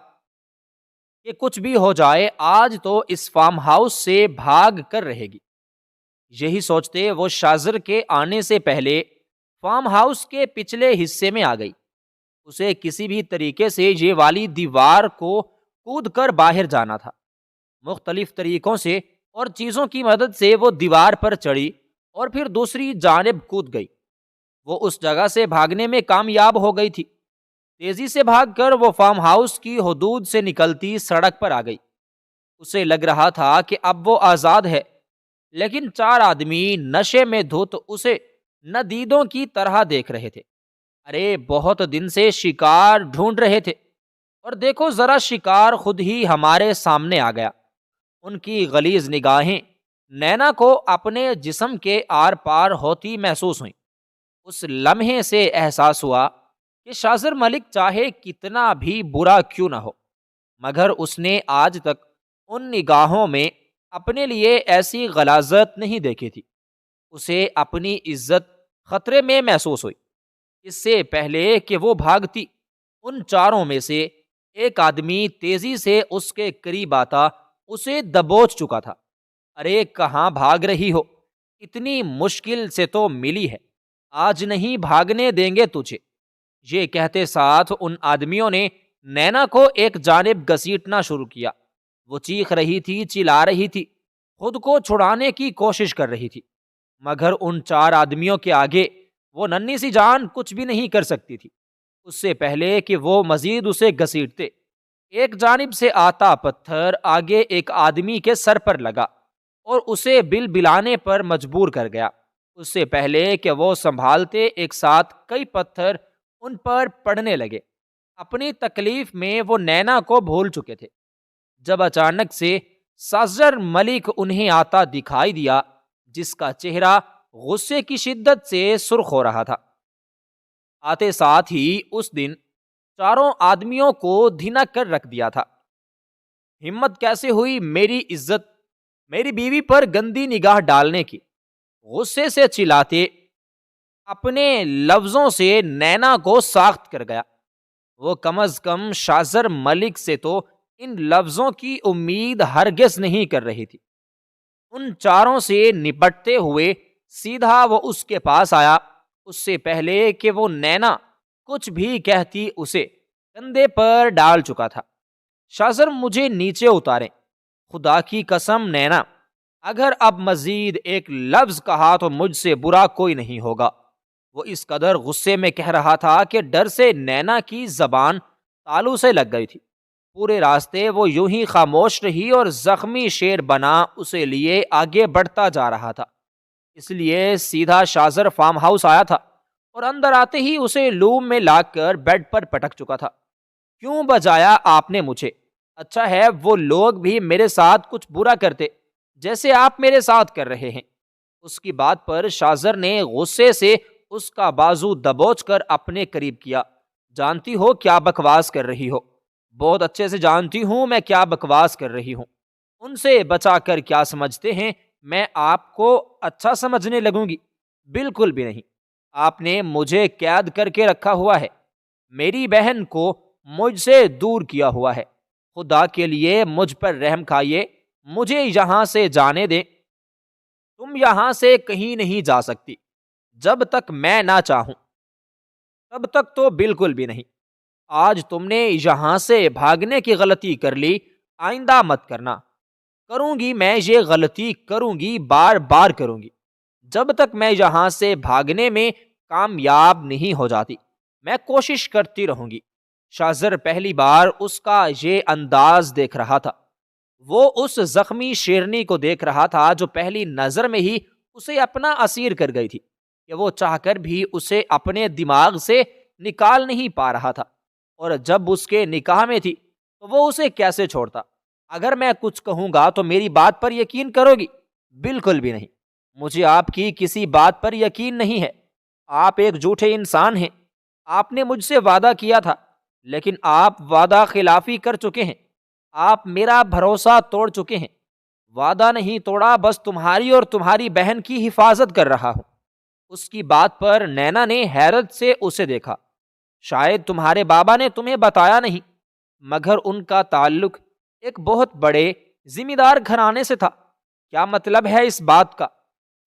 کہ کچھ بھی ہو جائے آج تو اس فارم ہاؤس سے بھاگ کر رہے گی۔ یہی سوچتے وہ شاذر کے آنے سے پہلے فارم ہاؤس کے پچھلے حصے میں آ گئی۔ اسے کسی بھی طریقے سے یہ والی دیوار کو کود کر باہر جانا تھا۔ مختلف طریقوں سے اور چیزوں کی مدد سے وہ دیوار پر چڑھی اور پھر دوسری جانب کود گئی۔ وہ اس جگہ سے بھاگنے میں کامیاب ہو گئی تھی۔ تیزی سے بھاگ کر وہ فارم ہاؤس کی حدود سے نکلتی سڑک پر آ گئی۔ اسے لگ رہا تھا کہ اب وہ آزاد ہے، لیکن 4 آدمی نشے میں دھت اسے ندیدوں کی طرح دیکھ رہے تھے۔ ارے بہت دن سے شکار ڈھونڈ رہے تھے، اور دیکھو ذرا شکار خود ہی ہمارے سامنے آ گیا۔ ان کی غلیظ نگاہیں نینا کو اپنے جسم کے آر پار ہوتی محسوس ہوئیں۔ اس لمحے سے احساس ہوا کہ شاذر ملک چاہے کتنا بھی برا کیوں نہ ہو، مگر اس نے آج تک ان نگاہوں میں اپنے لیے ایسی غلاظت نہیں دیکھی تھی۔ اسے اپنی عزت خطرے میں محسوس ہوئی۔ اس سے پہلے کہ وہ بھاگتی، ان 4 میں سے ایک آدمی تیزی سے اس کے قریب آتا اسے دبوچ چکا تھا۔ ارے کہاں بھاگ رہی ہو؟ اتنی مشکل سے تو ملی ہے، آج نہیں بھاگنے دیں گے تجھے۔ یہ کہتے ساتھ ان آدمیوں نے نینا کو ایک جانب گھسیٹنا شروع کیا۔ وہ چیخ رہی تھی، چلا رہی تھی، خود کو چھڑانے کی کوشش کر رہی تھی، مگر ان 4 آدمیوں کے آگے وہ ننھی سی جان کچھ بھی نہیں کر سکتی تھی۔ اس سے پہلے کہ وہ مزید اسے گھسیٹتے، ایک جانب سے آتا پتھر آگے ایک آدمی کے سر پر لگا اور اسے بل بلانے پر مجبور کر گیا۔ اس سے پہلے کہ وہ سنبھالتے، ایک ساتھ کئی پتھر ان پر پڑنے لگے۔ اپنی تکلیف میں وہ نینا کو بھول چکے تھے جب اچانک سے شازر ملک انہیں آتا دکھائی دیا، جس کا چہرہ غصے کی شدت سے سرخ ہو رہا تھا۔ آتے ساتھ ہی اس دن چاروں آدمیوں کو دھنک کر رکھ دیا تھا۔ ہمت کیسے ہوئی میری عزت، میری بیوی پر گندی نگاہ ڈالنے کی؟ غصے سے چلاتے اپنے لفظوں سے نینا کو ساخت کر گیا۔ وہ کم از کم شازر ملک سے تو ان لفظوں کی امید ہرگز نہیں کر رہی تھی۔ ان چاروں سے نپٹتے ہوئے سیدھا وہ اس کے پاس آیا۔ اس سے پہلے کہ وہ نینا کچھ بھی کہتی اسے کندھے پر ڈال چکا تھا۔ شازر مجھے نیچے اتاریں، خدا کی قسم نینا، اگر اب مزید ایک لفظ کہا تو مجھ سے برا کوئی نہیں ہوگا۔ وہ اس قدر غصے میں کہہ رہا تھا کہ ڈر سے نینا کی زبان تالو سے لگ گئی تھی۔ پورے راستے وہ یوں ہی خاموش رہی اور زخمی شیر بنا اسے لیے آگے بڑھتا جا رہا تھا۔ اس لیے سیدھا شازر فارم ہاؤس آیا تھا اور اندر آتے ہی اسے لوم میں لا کر بیڈ پر پٹک چکا تھا۔ کیوں بجایا آپ نے مجھے؟ اچھا ہے وہ لوگ بھی میرے ساتھ کچھ برا کرتے جیسے آپ میرے ساتھ کر رہے ہیں۔ اس کی بات پر شازر نے غصے سے اس کا بازو دبوچ کر اپنے قریب کیا۔ جانتی ہو کیا بکواس کر رہی ہو؟ بہت اچھے سے جانتی ہوں میں کیا بکواس کر رہی ہوں۔ ان سے بچا کر کیا سمجھتے ہیں میں آپ کو اچھا سمجھنے لگوں گی؟ بالکل بھی نہیں۔ آپ نے مجھے قید کر کے رکھا ہوا ہے، میری بہن کو مجھ سے دور کیا ہوا ہے۔ خدا کے لیے مجھ پر رحم کھائیے، مجھے یہاں سے جانے دیں۔ تم یہاں سے کہیں نہیں جا سکتی جب تک میں نہ چاہوں۔ تب تک تو بالکل بھی نہیں۔ آج تم نے یہاں سے بھاگنے کی غلطی کر لی، آئندہ مت کرنا۔ کروں گی میں یہ غلطی، کروں گی، بار بار کروں گی۔ جب تک میں یہاں سے بھاگنے میں کامیاب نہیں ہو جاتی میں کوشش کرتی رہوں گی۔ شازر پہلی بار اس کا یہ انداز دیکھ رہا تھا۔ وہ اس زخمی شیرنی کو دیکھ رہا تھا جو پہلی نظر میں ہی اسے اپنا اسیر کر گئی تھی کہ وہ چاہ کر بھی اسے اپنے دماغ سے نکال نہیں پا رہا تھا، اور جب اس کے نکاح میں تھی تو وہ اسے کیسے چھوڑتا؟ اگر میں کچھ کہوں گا تو میری بات پر یقین کرو گی؟ بالکل بھی نہیں۔ مجھے آپ کی کسی بات پر یقین نہیں ہے۔ آپ ایک جھوٹے انسان ہیں۔ آپ نے مجھ سے وعدہ کیا تھا لیکن آپ وعدہ خلافی کر چکے ہیں۔ آپ میرا بھروسہ توڑ چکے ہیں۔ وعدہ نہیں توڑا، بس تمہاری اور تمہاری بہن کی حفاظت کر رہا ہوں۔ اس کی بات پر نینا نے حیرت سے اسے دیکھا۔ شاید تمہارے بابا نے تمہیں بتایا نہیں، مگر ان کا تعلق ایک بہت بڑے ذمہ دار گھرانے سے تھا۔ کیا مطلب ہے اس بات کا؟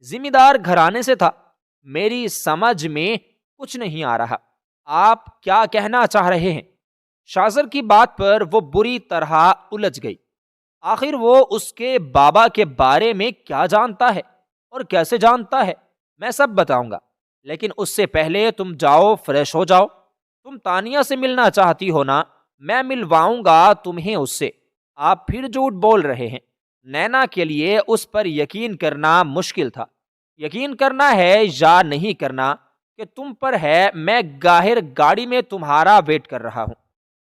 ذمہ دار گھرانے سے تھا؟ میری سمجھ میں کچھ نہیں آ رہا۔ آپ کیا کہنا چاہ رہے ہیں؟ شازر کی بات پر وہ بری طرح الجھ گئی۔ آخر وہ اس کے بابا کے بارے میں کیا جانتا ہے اور کیسے جانتا ہے؟ میں سب بتاؤں گا، لیکن اس سے پہلے تم جاؤ، فریش ہو جاؤ۔ تم تانیہ سے ملنا چاہتی ہو نا؟ میں ملواؤں گا تمہیں اس سے۔ آپ پھر جھوٹ بول رہے ہیں۔ نینا کے لیے اس پر یقین کرنا مشکل تھا۔ یقین کرنا ہے یا نہیں کرنا کہ تم پر ہے۔ میں گاہر گاڑی میں تمہارا ویٹ کر رہا ہوں،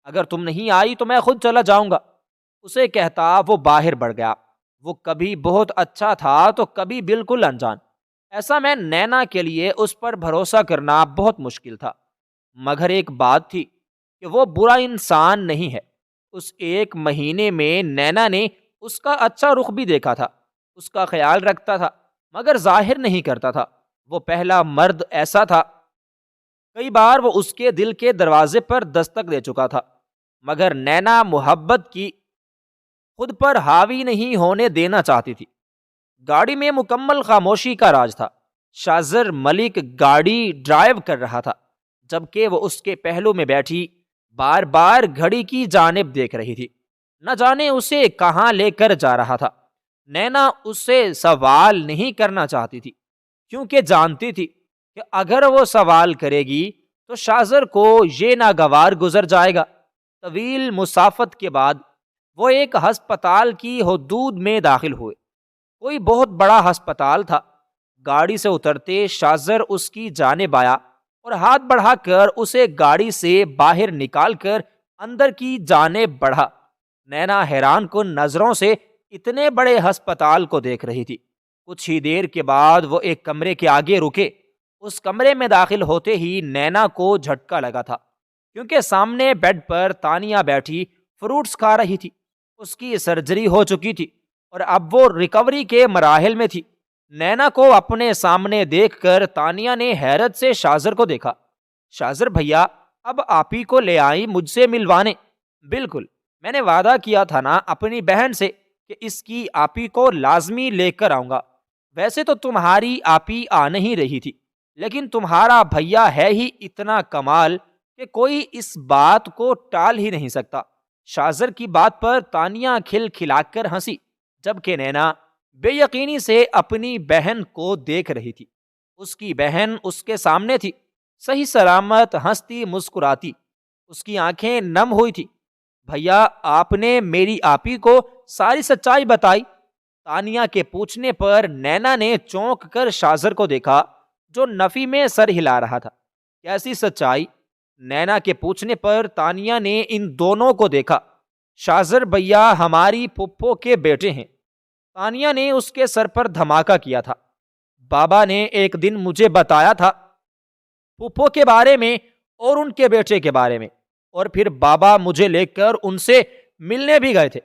اگر تم نہیں آئی تو میں خود چلا جاؤں گا۔ اسے کہتا وہ باہر بڑھ گیا۔ وہ کبھی بہت اچھا تھا تو کبھی بالکل انجان۔ ایسا میں نینا کے لیے اس پر بھروسہ کرنا بہت مشکل تھا، مگر ایک بات تھی کہ وہ برا انسان نہیں ہے۔ اس ایک مہینے میں نینا نے اس کا اچھا رخ بھی دیکھا تھا، اس کا خیال رکھتا تھا مگر ظاہر نہیں کرتا تھا۔ وہ پہلا مرد ایسا تھا، کئی بار وہ اس کے دل کے دروازے پر دستک دے چکا تھا، مگر نینا محبت کی خود پر حاوی نہیں ہونے دینا چاہتی تھی۔ گاڑی میں مکمل خاموشی کا راج تھا۔ شازر ملک گاڑی ڈرائیو کر رہا تھا جبکہ وہ اس کے پہلو میں بیٹھی بار بار گھڑی کی جانب دیکھ رہی تھی، نہ جانے اسے کہاں لے کر جا رہا تھا۔ نینا اس سے سوال نہیں کرنا چاہتی تھی کیونکہ جانتی تھی کہ اگر وہ سوال کرے گی تو شازر کو یہ ناگوار گزر جائے گا۔ طویل مسافت کے بعد وہ ایک ہسپتال کی حدود میں داخل ہوئے۔ کوئی بہت بڑا ہسپتال تھا۔ گاڑی سے اترتے شازر اس کی جانب آیا اور ہاتھ بڑھا کر اسے گاڑی سے باہر نکال کر اندر کی جانب بڑھا۔ نینا حیران کن نظروں سے اتنے بڑے ہسپتال کو دیکھ رہی تھی۔ کچھ ہی دیر کے بعد وہ ایک کمرے کے آگے رکے۔ اس کمرے میں داخل ہوتے ہی نینا کو جھٹکا لگا تھا، کیونکہ سامنے بیڈ پر تانیہ بیٹھی فروٹس کھا رہی تھی۔ اس کی سرجری ہو چکی تھی اور اب وہ ریکوری کے مراحل میں تھی۔ نینا کو اپنے سامنے دیکھ کر تانیہ نے حیرت سے شاذر کو دیکھا۔ شاذر بھیا، اب آپ ہی کو لے آئی مجھ سے ملوانے؟ بالکل، میں نے وعدہ کیا تھا نا اپنی بہن سے کہ اس کی آپ ہی کو لازمی لے کر آؤں گا۔ ویسے تو تمہاری آپ ہی آ نہیں رہی تھی، لیکن تمہارا بھیا ہے ہی اتنا کمال کہ کوئی اس بات کو ٹال ہی نہیں سکتا۔ شاذر کی بات پر تانیہ کھل کھلا کر ہنسی، جبکہ نینا بے یقینی سے اپنی بہن کو دیکھ رہی تھی۔ اس کی بہن اس کے سامنے تھی، صحیح سلامت ہنستی مسکراتی، اس کی آنکھیں نم ہوئی تھی۔ بھیا، آپ نے میری آپی کو ساری سچائی بتائی؟ تانیہ کے پوچھنے پر نینا نے چونک کر شاذر کو دیکھا، جو نفی میں سر ہلا رہا تھا۔ کیسی سچائی؟ نینا کے پوچھنے پر تانیہ نے ان دونوں کو دیکھا۔ شاذر بھیا ہماری پھپھو کے بیٹے ہیں۔ تانیہ نے اس کے سر پر دھماکہ کیا تھا۔ بابا نے ایک دن مجھے بتایا تھا پھپھو کے بارے میں اور ان کے بیٹے کے بارے میں، اور پھر بابا مجھے لے کر ان سے ملنے بھی گئے تھے۔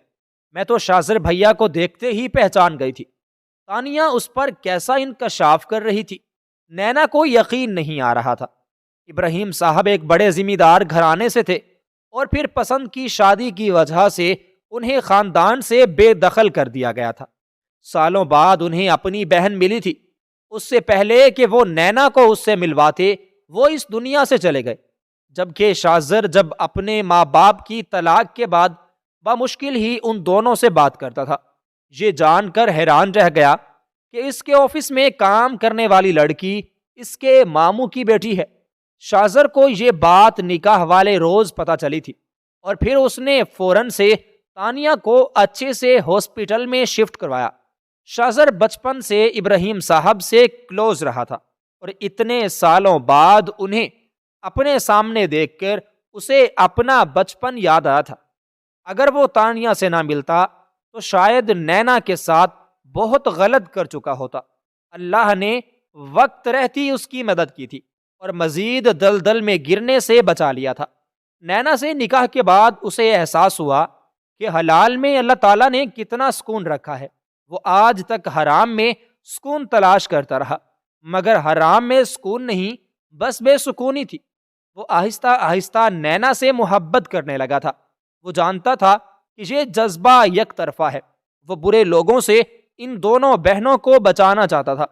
میں تو شاذر بھیا کو دیکھتے ہی پہچان گئی تھی۔ تانیہ اس پر کیسا انکشاف کر رہی تھی؟ نینا کو یقین نہیں آ رہا تھا۔ ابراہیم صاحب ایک بڑے ذمہ دار گھرانے سے تھے، اور پھر پسند کی شادی کی وجہ سے انہیں خاندان سے بے دخل کر دیا گیا تھا۔ سالوں بعد انہیں اپنی بہن ملی تھی۔ اس سے پہلے کہ وہ نینا کو اس سے ملواتے، وہ اس دنیا سے چلے گئے۔ جبکہ شاذر جب اپنے ماں باپ کی طلاق کے بعد بمشکل ہی ان دونوں سے بات کرتا تھا۔ یہ جان کر حیران رہ گیا کہ اس کے آفس میں کام کرنے والی لڑکی اس کے ماموں کی بیٹی ہے۔ شاذر کو یہ بات نکاح والے روز پتہ چلی تھی، اور پھر اس نے فوراً سے تانیہ کو اچھے سے ہاسپٹل میں شفٹ کروایا۔ شاذر بچپن سے ابراہیم صاحب سے کلوز رہا تھا، اور اتنے سالوں بعد انہیں اپنے سامنے دیکھ کر اسے اپنا بچپن یاد آیا تھا۔ اگر وہ تانیہ سے نہ ملتا تو شاید نینا کے ساتھ بہت غلط کر چکا ہوتا۔ اللہ نے وقت رہتی اس کی مدد کی تھی اور مزید دلدل میں گرنے سے بچا لیا تھا۔ نینا سے نکاح کے بعد اسے احساس ہوا کہ حلال میں اللہ تعالیٰ نے کتنا سکون رکھا ہے۔ وہ آج تک حرام میں سکون تلاش کرتا رہا، مگر حرام میں سکون نہیں، بس بے سکونی تھی۔ وہ آہستہ آہستہ نینا سے محبت کرنے لگا تھا۔ وہ جانتا تھا کہ یہ جذبہ یک طرفہ ہے۔ وہ برے لوگوں سے ان دونوں بہنوں کو بچانا چاہتا تھا۔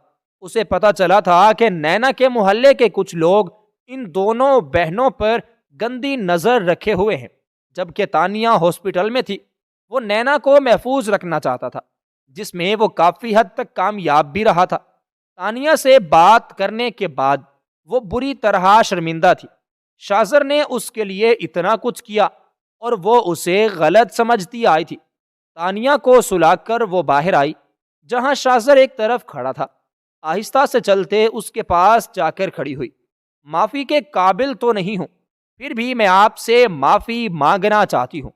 اسے پتا چلا تھا کہ نینا کے محلے کے کچھ لوگ ان دونوں بہنوں پر گندی نظر رکھے ہوئے ہیں۔ جبکہ تانیہ ہاسپٹل میں تھی، وہ نینا کو محفوظ رکھنا چاہتا تھا، جس میں وہ کافی حد تک کامیاب بھی رہا تھا۔ تانیہ سے بات کرنے کے بعد وہ بری طرح شرمندہ تھی۔ شاذر نے اس کے لیے اتنا کچھ کیا اور وہ اسے غلط سمجھتی آئی تھی۔ تانیہ کو سلا کر وہ باہر آئی، جہاں شاذر ایک طرف کھڑا تھا۔ آہستہ سے چلتے اس کے پاس جا کر کھڑی ہوئی۔ معافی کے قابل تو نہیں ہوں، پھر بھی میں آپ سے معافی مانگنا چاہتی ہوں۔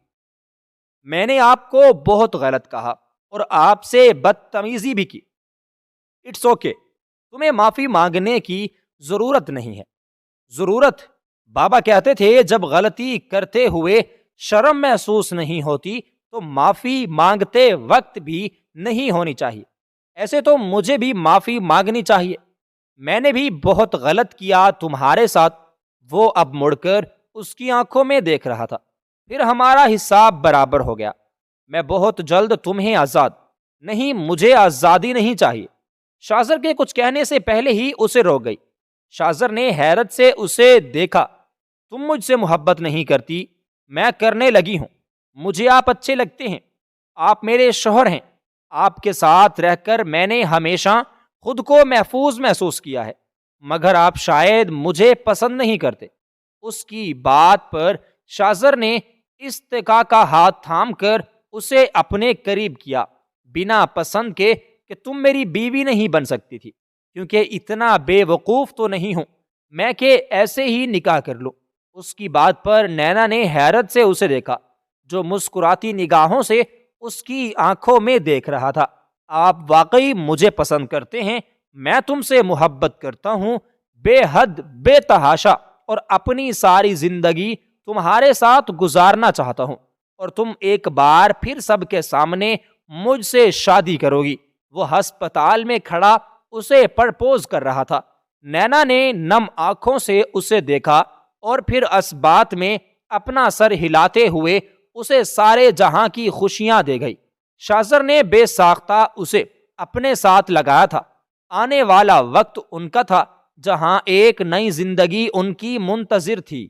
میں نے آپ کو بہت غلط کہا اور آپ سے بدتمیزی بھی کی۔ اٹس اوکے، تمہیں معافی مانگنے کی ضرورت نہیں ہے۔ ضرورت؟ بابا کہتے تھے جب غلطی کرتے ہوئے شرم محسوس نہیں ہوتی تو معافی مانگتے وقت بھی نہیں ہونی چاہیے۔ ایسے تو مجھے بھی معافی مانگنی چاہیے، میں نے بھی بہت غلط کیا تمہارے ساتھ۔ وہ اب مڑ کر اس کی آنکھوں میں دیکھ رہا تھا۔ پھر ہمارا حساب برابر ہو گیا۔ میں بہت جلد تمہیں آزاد، نہیں، مجھے آزادی نہیں چاہیے۔ شاذر کے کچھ کہنے سے پہلے ہی اسے روک گئی۔ شاذر نے حیرت سے اسے دیکھا۔ تم مجھ سے محبت نہیں کرتی، میں کرنے لگی ہوں۔ مجھے آپ اچھے لگتے ہیں، آپ میرے شوہر ہیں۔ آپ کے ساتھ رہ کر میں نے ہمیشہ خود کو محفوظ محسوس کیا ہے، مگر آپ شاید مجھے پسند نہیں کرتے۔ اس کی بات پر شاذر نے استقاء کا ہاتھ تھام کر اسے اپنے قریب کیا، بنا پسند کے کہ تم میری بیوی نہیں بن سکتی تھی، کیونکہ اتنا بے وقوف تو نہیں ہوں۔ میں کہ ایسے ہی نکاح کر لوں۔ اس کی بات پر نینا نے حیرت سے اسے دیکھا، جو مسکراتی نگاہوں سے اس کی آنکھوں میں دیکھ رہا تھا۔ آپ واقعی مجھے پسند کرتے ہیں، میں تم سے محبت کرتا ہوں، بے حد بے تحاشا، اور اپنی ساری زندگی تمہارے ساتھ گزارنا چاہتا ہوں، اور تم ایک بار پھر سب کے سامنے مجھ سے شادی کرو گی۔ وہ ہسپتال میں کھڑا اسے پرپوز کر رہا تھا۔ نینا نے نم آنکھوں سے اسے دیکھا اور پھر اس بات میں اپنا سر ہلاتے ہوئے اسے سارے جہاں کی خوشیاں دے گئی۔ شاذر نے بے ساختہ اسے اپنے ساتھ لگایا تھا۔ آنے والا وقت ان کا تھا جہاں ایک نئی زندگی ان کی منتظر تھی۔